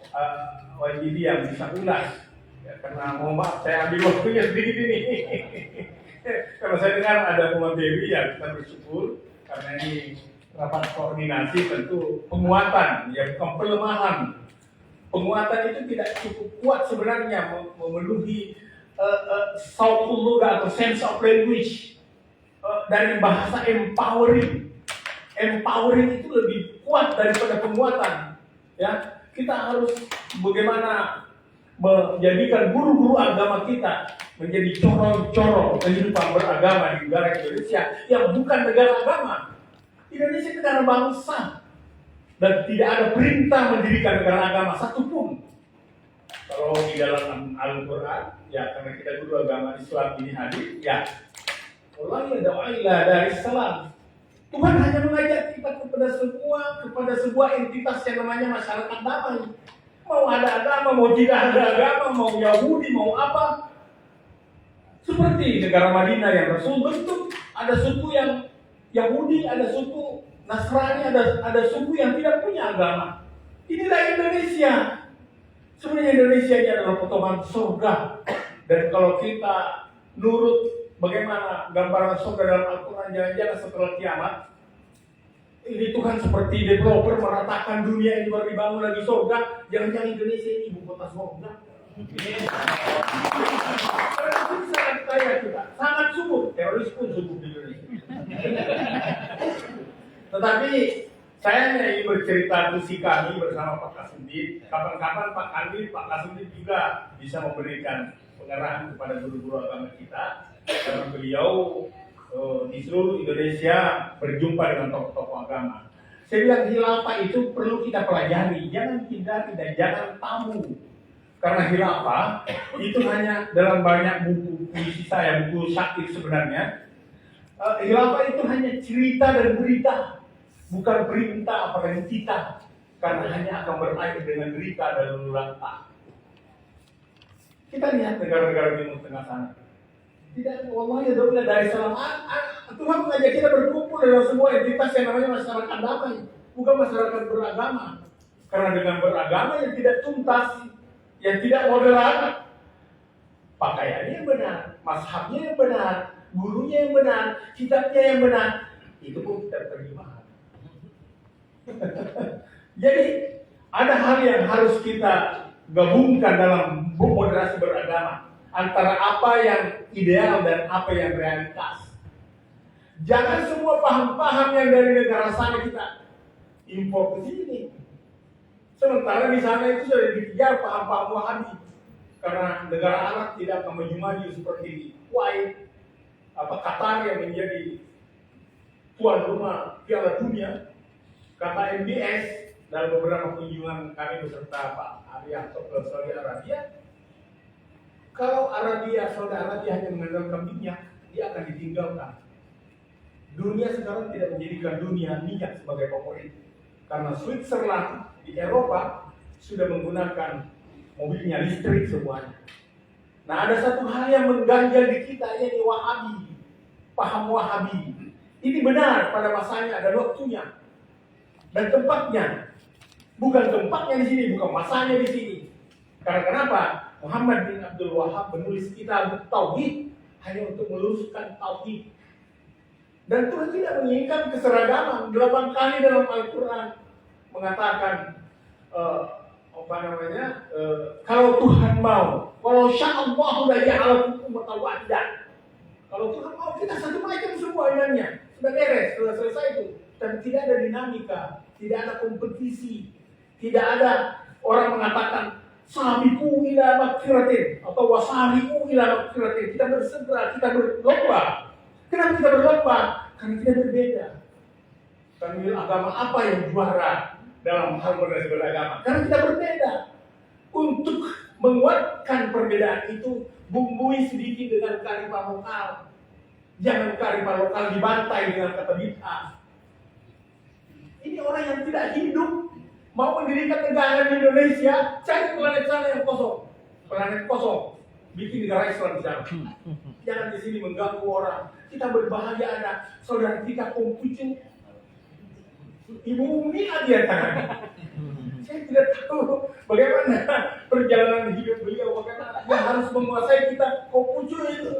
Wajidi yang bisa ulas. Ya, karena mohon maaf saya ambil waktunya sedikit ini. Kalau saya dengar ada materi ya kita bersyukur karena ini rapat koordinasi tentu penguatan, ya bukan pelemahan. Penguatan itu tidak cukup kuat sebenarnya memenuhi sautul lugha atau sense of language dari bahasa empowering. Empowering itu lebih kuat daripada penguatan. Ya, kita harus bagaimana menjadikan guru-guru agama kita menjadi corong-corong kehidupan beragama di negara Indonesia yang bukan negara agama. Indonesia negara bangsa. Dan tidak ada perintah mendirikan negara agama satupun. Kalau di dalam Al-Quran, ya karena kita guru agama Islam ini hadir, ya Allah ya da'ila dari salam. Tuhan hanya mengajak kita kepada sebuah entitas yang namanya masyarakat damai. Mau ada agama, mau tidak ada agama, mau Yahudi, mau apa. Seperti negara Madinah yang Rasul bentuk, ada suku yang Yahudi, ada suku Nasrani, ada suku yang tidak punya agama. Inilah Indonesia. Sebenarnya Indonesia ini adalah potongan surga. Dan kalau kita nurut bagaimana gambaran surga dalam Al-Quran, jangan-jangan setelah kiamat, ini Tuhan seperti developer meratakan dunia ini baru dibangun lagi surga. Jangan-jangan Indonesia ini ibu kota surga. Sangat kaya kita, sangat subur. Teroris pun subur di Indonesia. Tetapi saya ingin bercerita visi kami bersama Pak Kasudin. Kapan-kapan Pak Kasudin juga bisa memberikan pengarahan kepada guru-guru agama kita. Karena beliau di seluruh Indonesia berjumpa dengan tokoh-tokoh agama. Saya bilang khilafah itu perlu kita pelajari. Jangan hindari dan jangan tabu. Karena khilafah itu hanya dalam banyak buku puisi saya, buku syair sebenarnya. Khilafah itu hanya cerita dan berita, bukan perintah apalagi kita, karena hanya akan berakhir dengan berita dan lulanta. Kita lihat negara-negara Timur Tengah sana. Tidak, wallahi ya dari salam Tuhan mengajak kita berkumpul dalam sebuah entitas yang namanya masyarakat damai, bukan masyarakat beragama. Karena dengan beragama yang tidak tuntas, yang tidak moderat, pakaiannya yang benar, mazhabnya yang benar, gurunya yang benar, kitabnya yang benar, itu pun tidak terjemah. Jadi ada hal yang harus kita gabungkan dalam moderasi beragama antara apa yang ideal dan apa yang realitas. Jangan semua paham-paham yang dari negara sana kita impor ke sini. Sementara di sana itu sudah dikejar paham-paham Wahabi. Karena negara Arab tidak akan maju-maju seperti Kuwait, Qatar yang menjadi tuan rumah Piala Dunia. Kata MBS dalam beberapa kunjungan kami beserta Pak Arianto ke Saudi Arabia, kalau Saudi Arabia hanya mengandalkan minyak, dia akan ditinggalkan. Dunia sekarang tidak menjadikan dunia minyak sebagai favorit, karena Switzerland di Eropa sudah menggunakan mobilnya listrik semuanya. Nah, ada satu hal yang mengganjal di kita, yaitu Wahabi, paham Wahabi. Ini benar pada masanya dan waktunya dan tempatnya. Bukan tempatnya di sini, bukan masanya di sini. Karena kenapa? Muhammad bin Abdul Wahab menulis kitab Tauhid hanya untuk meluruskan tauhid. Dan Tuhan tidak menginginkan keseragaman. 8 kali dalam Al-Quran mengatakan kalau Tuhan mau, kalau sya'allahu la ja'alakum ummatan wahidah. Kalau Tuhan mau, kita satu macam semua imannya. Sudah beres, sudah selesai itu. Dan tidak ada dinamika, tidak ada kompetisi, tidak ada orang mengatakan sabiqu ila magfiratin atau wasari'u ila magfiratin. Kita bersegera, kita berlomba. Kenapa kita berlomba? Karena kita berbeda. Kami agama apa yang juara dalam hal moderasi beragama? Karena kita berbeda. Untuk menguatkan perbedaan itu, bumbui sedikit dengan kearifan lokal. Jangan kearifan lokal dibantai dengan kata bid'ah. Ini orang yang tidak hidup, mau mendirikan negara di Indonesia, cari planet sana yang kosong. Planet kosong. Bikin negara Islam di sana. Jangan di sini mengganggu orang. Kita berbahaya, ada saudara kita Konghucu, Ibu Umi dia tangan. Saya tidak tahu bagaimana perjalanan hidup beliau, bagaimana dia harus menguasai kita Konghucu itu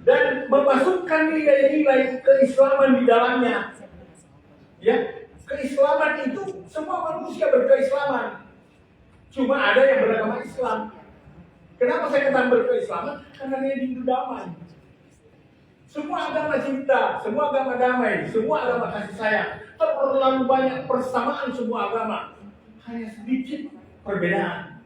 dan memasukkan nilai-nilai keislaman di dalamnya. Ya, keislaman itu semua manusia berkeislaman. Cuma ada yang beragama Islam. Kenapa saya katakan berkeislaman? Karena dia Hindu damai. Semua agama cinta, semua agama damai, semua agama kasih sayang. Terlalu banyak persamaan semua agama, hanya sedikit perbedaan.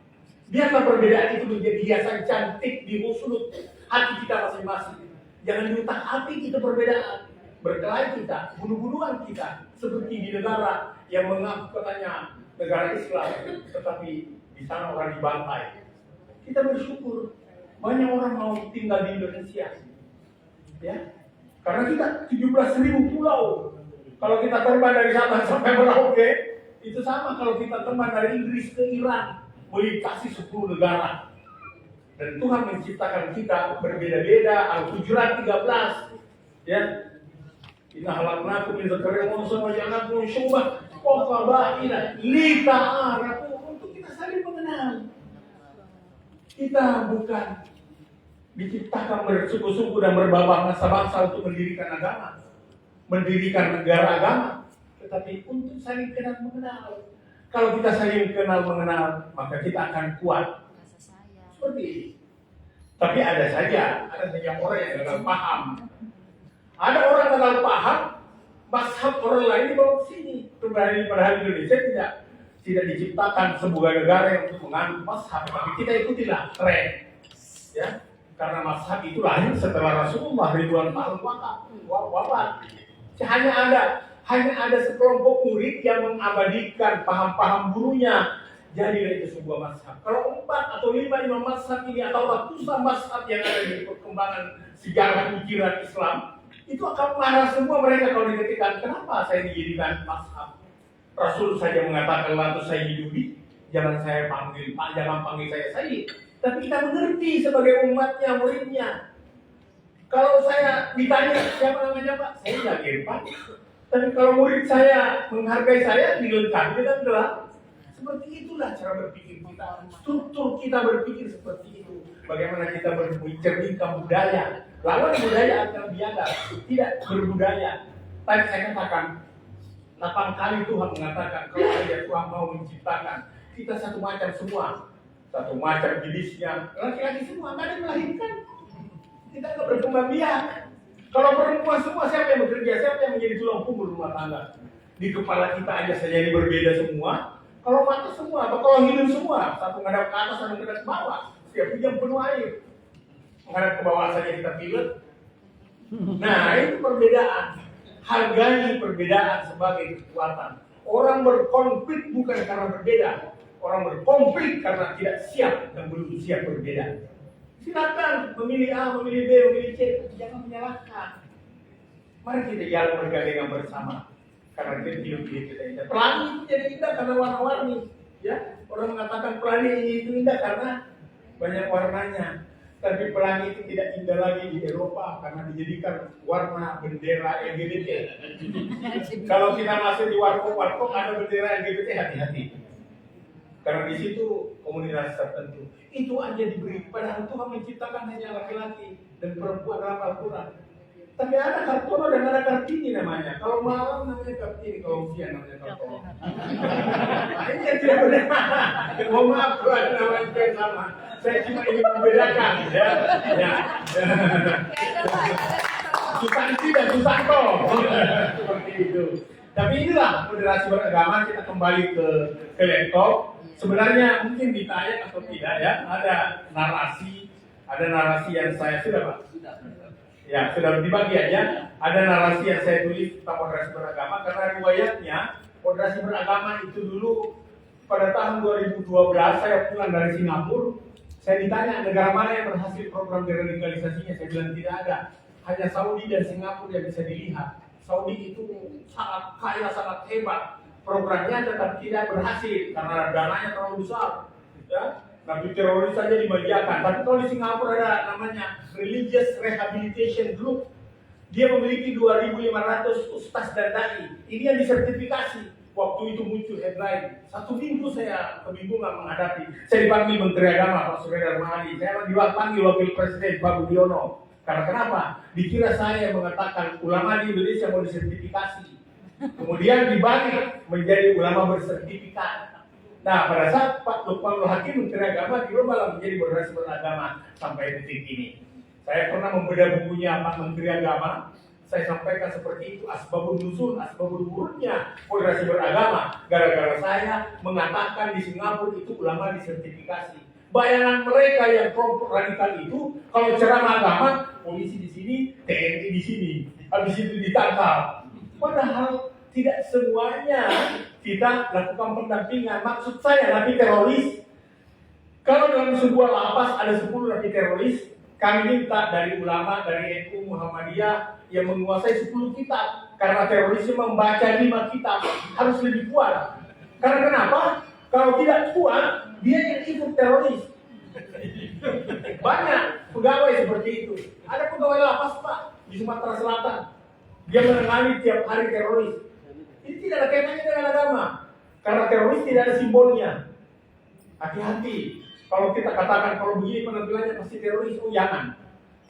Biarlah perbedaan itu menjadi hiasan cantik di sudut hati kita masing-masing. Jangan diutak-atik itu perbedaan. Berkelahi kita, bunuh-bunuhan kita, seperti di negara yang mengaku katanya negara Islam, tetapi di sana orang dibantai. Kita bersyukur banyak orang mau tinggal di Indonesia, ya, karena kita 17.000 pulau. Kalau kita terbang dari Sabang sampai Merauke, itu sama kalau kita terbang dari Inggris ke Iran, melintasi 10 negara. Dan Tuhan menciptakan kita berbeda-beda. Al-Hujurat 13, ya. Inna halaqnakum min dzakarin wa unsa wa ja'alnakum syu'uban wa qabaila lita'arafu, untuk kita saling mengenal. Kita bukan diciptakan bersuku-suku dan berbangsa-bangsa untuk mendirikan agama, mendirikan negara agama, tetapi untuk saling kenal mengenal. Kalau kita saling kenal mengenal, maka kita akan kuat. Seperti ini. Tapi ada saja orang yang gagal paham. Ada orang gagal paham, mazhab orang lain dibawa ke sini. Padahal Indonesia tidak diciptakan sebuah negara yang untuk menganut mazhab, tapi kita ikutilah tren. Ya, karena mazhab itu lahir setelah Rasulullah ribuan tahun wafat. Hanya ada sekelompok murid yang mengabadikan paham-paham gurunya. Jadilah itu sebuah mazhab. Kalau 4 atau 5 imam mazhab ini atau ratusan mazhab yang ada di perkembangan sejarah pikiran Islam, itu akan marah semua mereka kalau dikatakan, kenapa saya dijadikan mazhab? Rasul saja mengatakan latu saya hidupi, jangan panggil saya Sayyid. Tapi kita mengerti sebagai umatnya, muridnya. Kalau saya ditanya siapa namanya Pak, saya nggak Irfan. Tapi kalau murid saya menghargai saya, dilengkapi dengan gelar. Seperti itulah cara berpikir kita. Struktur kita berpikir seperti itu. Bagaimana kita bercerita budaya. Lawan budaya akan biadab, tidak berbudaya. Tadi saya katakan, 8 kali Tuhan mengatakan kalau saja Tuhan mau menciptakan kita satu macam semua, satu macam jenisnya, laki-laki semua, nggak ada yang melahirkan. Kita nggak berkembang biak. Kalau perempuan semua, siapa yang bekerja? Siapa yang menjadi tulang punggung rumah tangga? Di kepala kita aja saja ini berbeda semua. Kalau mata semua, atau kalau hidup semua, satu menghadap ke atas, satu menghadap ke bawah. Setiap jam penuh air. Menghadap ke bawah saja kita pilih. Nah, itu perbedaan. Hargai perbedaan sebagai kekuatan. Orang berkonflik bukan karena berbeda. Orang berkonflik karena tidak siap dan belum siap berbeda. Silakan memilih A, memilih B, memilih C, jangan menyalahkan. Mari kita jalan bergandengan bersama. Karena kita hidup kita indah. Pelangi itu jadi indah karena warna-warni. Ya, orang mengatakan pelangi itu indah karena banyak warnanya. Tapi pelangi itu tidak indah lagi di Eropa karena dijadikan warna bendera LGBT. Kalau kita masuk di warkop ada bendera LGBT, hati-hati. Karena di situ komunitas tertentu. Itu aja diberi. Padahal Tuhan menciptakan hanya laki-laki dan perempuan dalam Al-Quran. Tapi ada Kartono dan ada Kartini namanya. Kalau malam namanya Kartini, kalau siang namanya Kartono. Nah, ini yang tidak benar. Mohon maaf, Tuhan, namanya itu yang sama. Saya cuma ingin membedakan. Ya. Susanti dan Susanto. Seperti itu. Tapi inilah moderasi beragama. Kita kembali ke laptop. Sebenarnya mungkin ditanya atau tidak ya, ada narasi yang saya sudah Pak. Ya, sudah dibagi aja. Ada narasi yang saya tulis tentang moderasi beragama karena riwayatnya moderasi beragama itu dulu pada tahun 2012 saya pulang dari Singapura. Saya ditanya negara mana yang berhasil program deradikalisasinya, saya bilang tidak ada. Hanya Saudi dan Singapura yang bisa dilihat. Saudi itu sangat kaya, sangat hebat. Programnya tetap tidak berhasil karena dananya terlalu besar. Ya, nabi teroris saja dibagiakan. Tapi kalau di Singapura ada namanya Religious Rehabilitation Group, dia memiliki 2.500 ustaz dan dai. Ini yang disertifikasi. Waktu itu muncul headline. 1 minggu saya kebingungan menghadapi. Saya dipanggil Menteri Agama Pak Surya Darmahadi. Saya dipanggil Wakil Presiden Pak Budiono. Karena kenapa? Dikira saya mengatakan ulama di Indonesia mau disertifikasi. Kemudian dibalik menjadi ulama bersertifikat. Nah, pada saat Pak Lukmanul Hakim Menteri Agama dirubah menjadi moderasi beragama sampai detik ini. Saya pernah membedah bukunya Pak Menteri Agama. Saya sampaikan seperti itu, asbabun nuzul, asbabun wurudnya moderasi beragama. Gara-gara saya mengatakan di Singapura itu ulama disertifikasi. Bayangan mereka yang kelompok radikal itu, kalau ceramah agama, polisi di sini, TNI di sini, habis itu ditangkap. Padahal tidak semuanya kita lakukan pendampingan. Maksud saya napi teroris, kalau dalam sebuah lapas ada 10 napi teroris, kami minta dari ulama, dari NU Muhammadiyah yang menguasai 10 kitab. Karena terorisme membaca 5 kitab harus lebih kuat. Karena kenapa? Kalau tidak kuat, dia yang ikut teroris. Banyak pegawai seperti itu. Ada pegawai lapas Pak di Sumatera Selatan. Dia menangani tiap hari teroris. Ini tidak ada kaitannya dengan agama. Karena teroris tidak ada simbolnya. Hati-hati. Kalau kita katakan kalau begini penampilannya pasti teroris, oh jangan.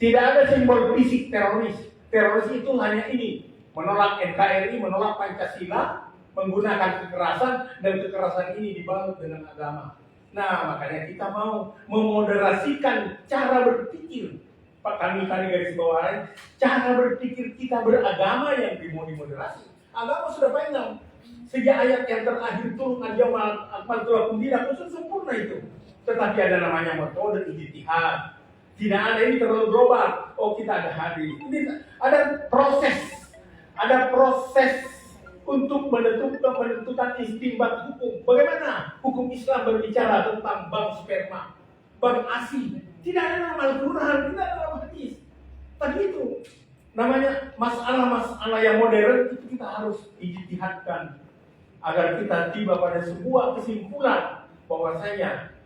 Tidak ada simbol fisik teroris. Teroris itu hanya ini. Menolak NKRI, menolak Pancasila, menggunakan kekerasan, dan kekerasan ini dibalut dengan agama. Nah, makanya kita mau memoderasikan cara berpikir. Pak, kami garis bawahi, cara berpikir kita beragama yang mau dimoderasi. Agama sudah final. Sejak ayat yang terakhir turun al-yawma akmaltu lakum dinakum itu sempurna itu. Tetapi ada namanya metode ijtihad. Tidak ada, ini terlalu global. Oh, kita ada hadis. Ini ada proses untuk menentukan istimbat hukum. Bagaimana hukum Islam berbicara tentang bank sperma, bank ASI? Tidak ada nama Al-Quran, tidak ada nama hadis. Tadi itu namanya masalah-masalah yang modern itu kita harus ijtihadkan agar kita tiba pada sebuah kesimpulan bahwasanya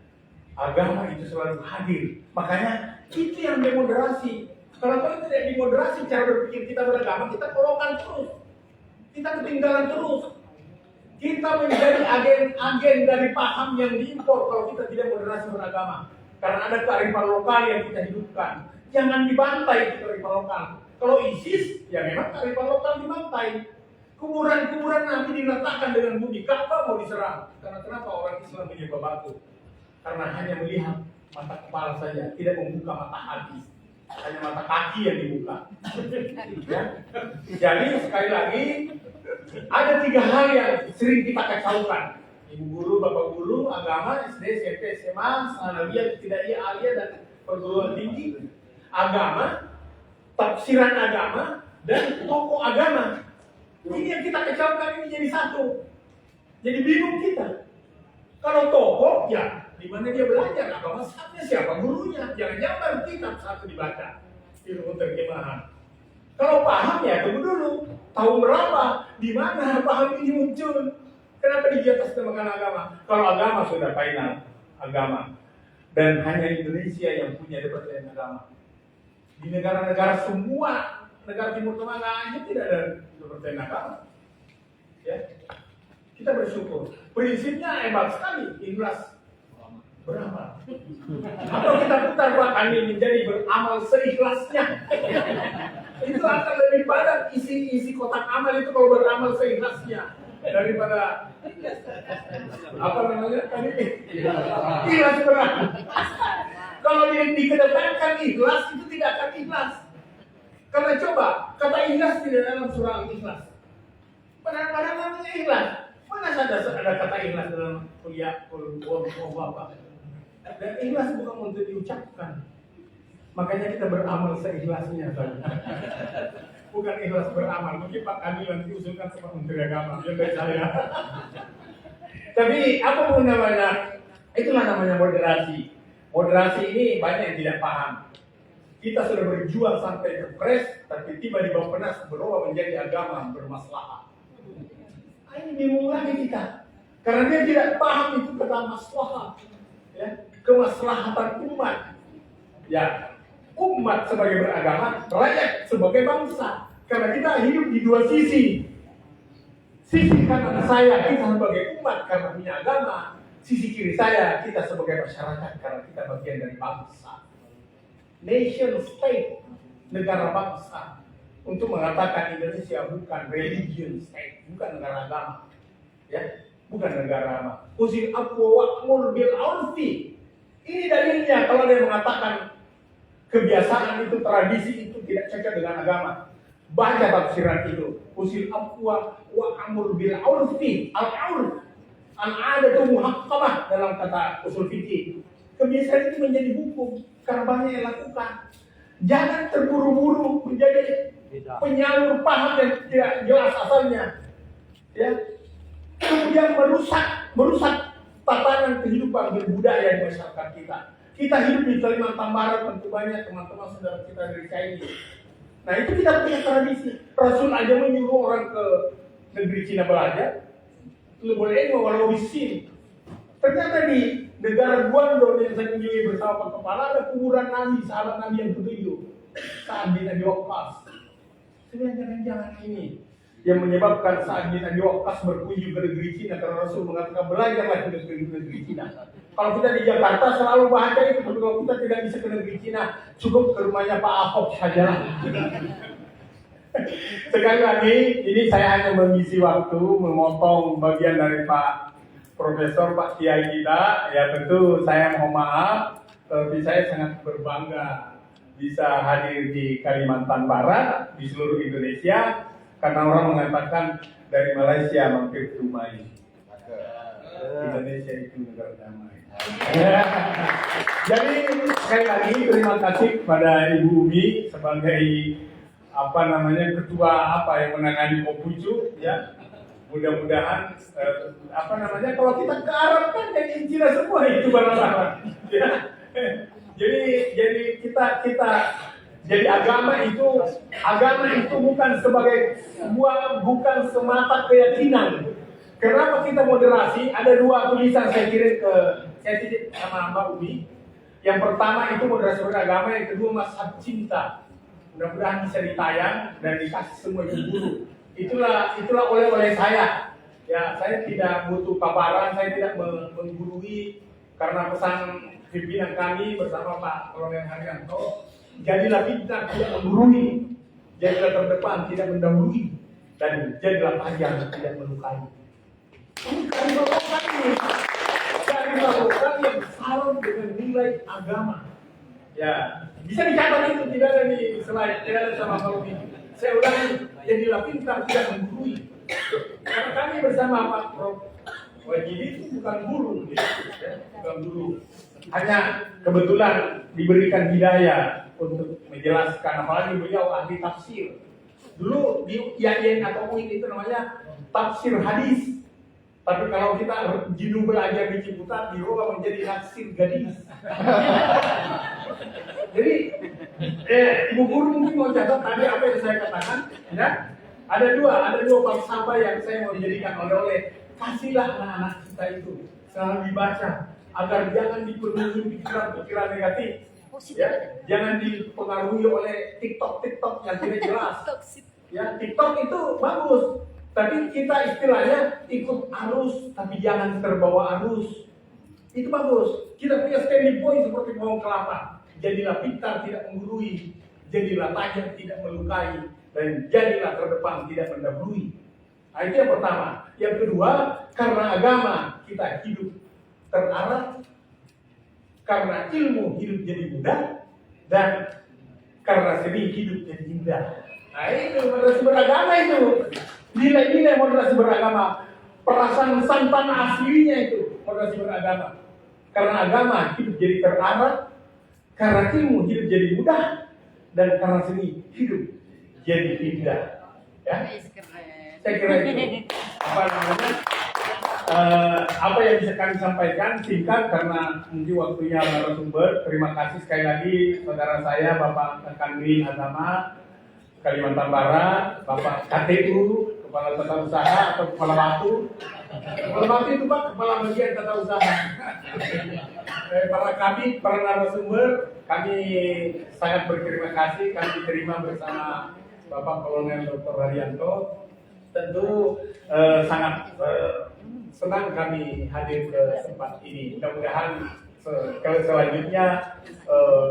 agama itu selalu hadir. Makanya itu yang demoderasi. Kalau tidak dimoderasi cara berpikir kita beragama, kita kolokan terus, kita ketinggalan terus. Kita menjadi agen dari paham yang diimpor kalau kita tidak moderasi beragama. Karena ada kearifan lokal yang kita hidupkan. Jangan dibantai kearifan lokal. Kalau ISIS, ya memang kearifan lokal dibantai. Kuburan-kuburan nanti diletakkan dengan bumi. Ka'bah mau diserang. Karena kenapa orang Islam menyembah batu? Karena hanya melihat mata kepala saja, tidak membuka mata hati. Hanya mata kaki yang dibuka. Ya. Jadi sekali lagi, ada 3 hal yang sering kita kacaukan. Ibu guru, bapak guru, agama, SD, SMP, SMA, sanawiyah, ibtidaiyah, aliyah, dan perguruan tinggi. Agama, tafsiran agama, dan tokoh agama. Ini yang kita kacaukan, ini jadi satu. Jadi bingung kita. Kalau tokoh, ya di mana dia belajar? Apa mazhabnya? Siapa gurunya? Jangan-jangan baru kitab satu dibaca. Ilmu terjemahan. Kalau paham ya tunggu dulu. Tahu berapa? Di mana paham ini muncul? Kenapa di atas namakan agama? Kalau agama sudah final agama. Dan hanya Indonesia yang punya departemen agama. Di negara-negara semua negara Timur Tengah hanya tidak ada departemen agama. Ya. Kita bersyukur. Prinsipnya hebat sekali, ikhlas. Beramal. Atau kita putar Pak, kami menjadi beramal seikhlasnya. Itu akan lebih padat isi kotak amal itu kalau beramal seikhlasnya daripada apa namanya tadi ikhlas beramal. Kalau dikedepankan ikhlas itu tidak akan ikhlas. Karena coba kata ikhlas tidak dalam surah Al-Ikhlas. Padahal namanya ikhlas. Mana ada kata ikhlas dalam kuliah apa? Dan ikhlas bukan untuk diucapkan. Makanya kita beramal seikhlasnya saja. Bukan ikhlas beramal. Mungkin Pak Kamil nanti usulkan sama Menteri Agama, biar dari saya. Tapi apapun namanya, itulah namanya moderasi. Moderasi ini banyak yang tidak paham. Kita sudah berjuang sampai ke pres, tapi tiba di Bappenas berubah menjadi agama bermaslahat. Ini bingung lagi kita. Karena dia tidak paham itu kata maslahat. Ya, kemaslahatan umat. Ya, umat sebagai beragama, rakyat sebagai bangsa. Karena kita hidup di 2 sisi. Sisi kanan saya, kita sebagai umat karena punya agama. Sisi kiri saya, kita sebagai masyarakat karena kita bagian dari bangsa. Nation state, negara bangsa. Untuk mengatakan Indonesia bukan religion state, bukan negara agama. Ya, bukan negara agama. Usil aqwa wa'mur bil 'urfi. Ini dalilnya kalau dia mengatakan kebiasaan itu, tradisi itu tidak cocok dengan agama. Baca tafsiran itu. Usil aqwa wa'mur bil 'urfi. Al-'urf. Al-'adatu muhaqqamah dalam kata usul fikih. Kebiasaan itu menjadi hukum karena banyak yang lakukan. Jangan terburu-buru menjadi penyalur paham yang tidak jelas asalnya. Ya. Kemudian merusak tatanan kehidupan berbudaya di masyarakat kita. Kita hidup di Kalimantan Barat, tentu banyak teman-teman saudara kita dari Cina. Nah itu kita punya tradisi. Rasul aja menyuruh orang ke negeri Cina belajar. Lu boleh walau di sini. Ternyata di negara Guangdong yang saya kunjungi bersama Pak Kepala ada kuburan Nabi, sahabat Nabi yang ketujuh. Sa'ad bin Abi Waqqas. Jangan ini yang menyebabkan Sa'ad bin Abi Waqqas berkunjung ke negeri Cina karena Rasul mengatakan belajarlah ke negeri Cina. Kalau kita di Jakarta selalu bahagia itu, tapi kalau kita tidak bisa ke negeri Cina, cukup ke rumahnya Pak Ahok saja. Sekali lagi, ini saya hanya mengisi waktu, memotong bagian dari Pak Profesor, Pak Kiai kita. Ya tentu saya mohon maaf, tapi saya sangat berbangga bisa hadir di Kalimantan Barat, di seluruh Indonesia, karena orang mengatakan dari Malaysia mampir ke rumah ini. Indonesia itu negara damai. Jadi sekali lagi terima kasih kepada Ibu Umi sebagai ketua yang menangani Kopucu, ya. Mudah-mudahan kalau kita ke Arab kan jadi Cina semua itu barang-barang. Ya. Jadi kita jadi agama itu bukan sebagai bukan semata keyakinan. Kenapa kita moderasi? Ada 2 tulisan saya titip sama Mbak Umi. Yang pertama itu moderasi beragama, yang kedua mazhab cinta. Mudah-mudahan bisa ditayang dan dikasih semua guru. Itulah oleh saya. Ya, saya tidak butuh paparan, saya tidak menggurui karena pesan pimpinan kami bersama Pak Kolonel Haryanto. Jadilah pintar, tidak menggurui. Jadilah terdepan, tidak mendahului. Dan jadilah tajam, tidak melukai. Ini kalimat kami. Kalimat kami yang syarat dengan nilai agama. Ya, bisa dicatat itu, tidak ada di slide, tidak ada sama kalau ini. Saya ulangi, jadilah pintar, tidak menggurui. Karena kami bersama Pak Prof. Wajidi itu bukan guru, ya, bukan guru. Hanya kebetulan diberikan hidayah untuk menjelaskan, apalagi beliau ahli tafsir. Dulu di IAIN atau UIN itu namanya tafsir hadis. Tapi kalau kita judul belajar di Ciputat dirubah menjadi tafsir gadis. Jadi ibu guru mungkin mau catat tadi apa yang saya katakan, ya. Ada dua falsafah yang saya mau jadikan oleh-oleh. Kasihlah anak-anak kita itu selalu dibaca agar jangan dipenuhi pikiran-pikiran negatif. Ya, jangan dipengaruhi oleh TikTok yang tidak jelas. Ya, TikTok itu bagus, tapi kita istilahnya ikut arus, tapi jangan terbawa arus. Itu bagus. Kita punya standing point seperti pohon kelapa. Jadilah pintar, tidak menggurui. Jadilah tajam, tidak melukai. Dan jadilah terdepan, tidak mendahului. Nah, itu yang pertama. Yang kedua, karena agama kita hidup terarah, karena ilmu hidup jadi mudah, dan karena seni hidup jadi indah. Nah, itu moderasi beragama itu. Nilai-nilai moderasi beragama. Perasaan santan aslinya itu moderasi beragama. Karena agama hidup jadi terarah, karena ilmu hidup jadi mudah, dan karena seni hidup jadi indah. Ya, saya kira itu. Apa yang bisa kami sampaikan singkat karena mungkin waktunya narasumber. Terima kasih sekali lagi saudara saya Bapak Kanwil Agama Kalimantan Barat, Bapak KTU, Kepala Tata Usaha atau Kepala Waktu. Kepala Waktu itu Pak, Kepala Bagian Tata Usaha. Para narasumber, kami sangat berterima kasih kami diterima bersama Bapak Kolonel Dr. Haryanto. Tentu sangat senang kami hadir ke tempat ini. Mudah-mudahan selanjutnya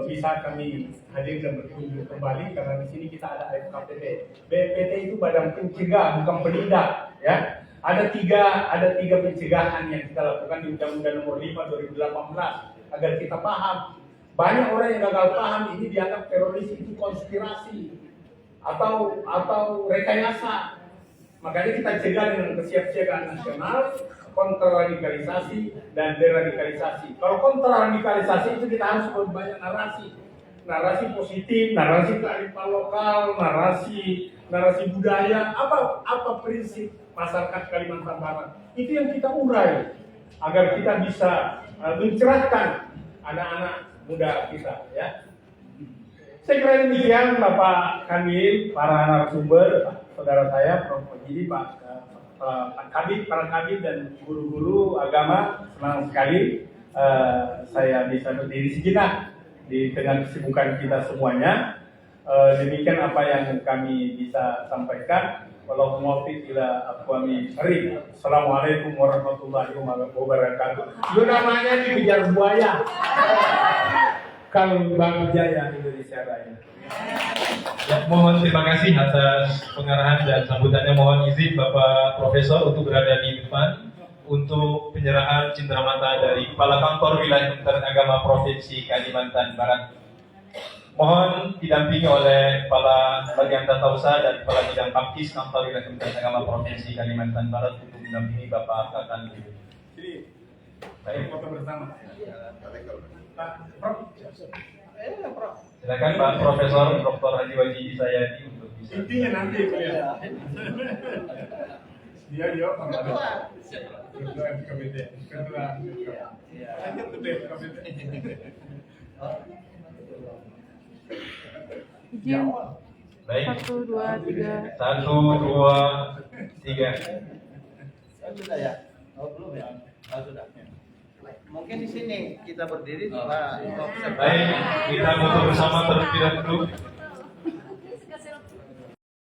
bisa kami hadir dan berkunjung kembali karena di sini kita ada BPPT. BPPT itu badan pencegah bukan penindak, ya. Ada tiga pencegahan yang kita lakukan di Undang-Undang Nomor 5 2018 agar kita paham. Banyak orang yang gagal paham ini dianggap teroris itu konspirasi atau rekayasa. Makanya kita cegah dengan kesiapsiagaan nasional, kontraradikalisasi dan deradikalisasi. Kalau kontraradikalisasi itu kita harus membanyak narasi positif, narasi kearifan lokal, narasi budaya, apa prinsip masyarakat Kalimantan Barat. Itu yang kita urai agar kita bisa mencerahkan anak-anak muda kita, ya. Saya kira demikian Bapak Kanwil, para narasumber, saudara saya Prof. Wajidi, Pak Kabid, para Kabid dan guru-guru agama, senang sekali saya bisa berdiri sejenak di tengah kesibukan kita semuanya. Demikian apa yang kami bisa sampaikan. Wallahu muwaffiq ila aqwamit thoriq. Assalamualaikum warahmatullahi wabarakatuh. Itu namanya dikejar buaya. Kalbang Jaya Indonesia Raya. Ya, mohon terima kasih atas pengarahan dan sambutannya. Mohon izin Bapak Profesor untuk berada di depan untuk penyerahan cindramata dari Kepala Kantor Wilayah Kementerian Agama Provinsi Kalimantan Barat. Mohon didampingi oleh Kepala Bagian Tata Usaha dan Kepala Bidang Kapkis Kantor Wilayah Kementerian Agama Provinsi Kalimantan Barat untuk mendampingi Bapak Kakan. Jadi, baik, foto bersama. Pak Prof. Silakan Pak Profesor Dr. Haji Wajidi Sayadi untuk bisa. Intinya nanti ya. Dia ketua KBT. Izin. Baik. 1, 2, 3. 1, 2, 3. Sudah ya? Oh, belum ya? Oh, sudah. Mungkin di sini kita berdiri Pak. Baik, kita foto bersama terlebih dahulu.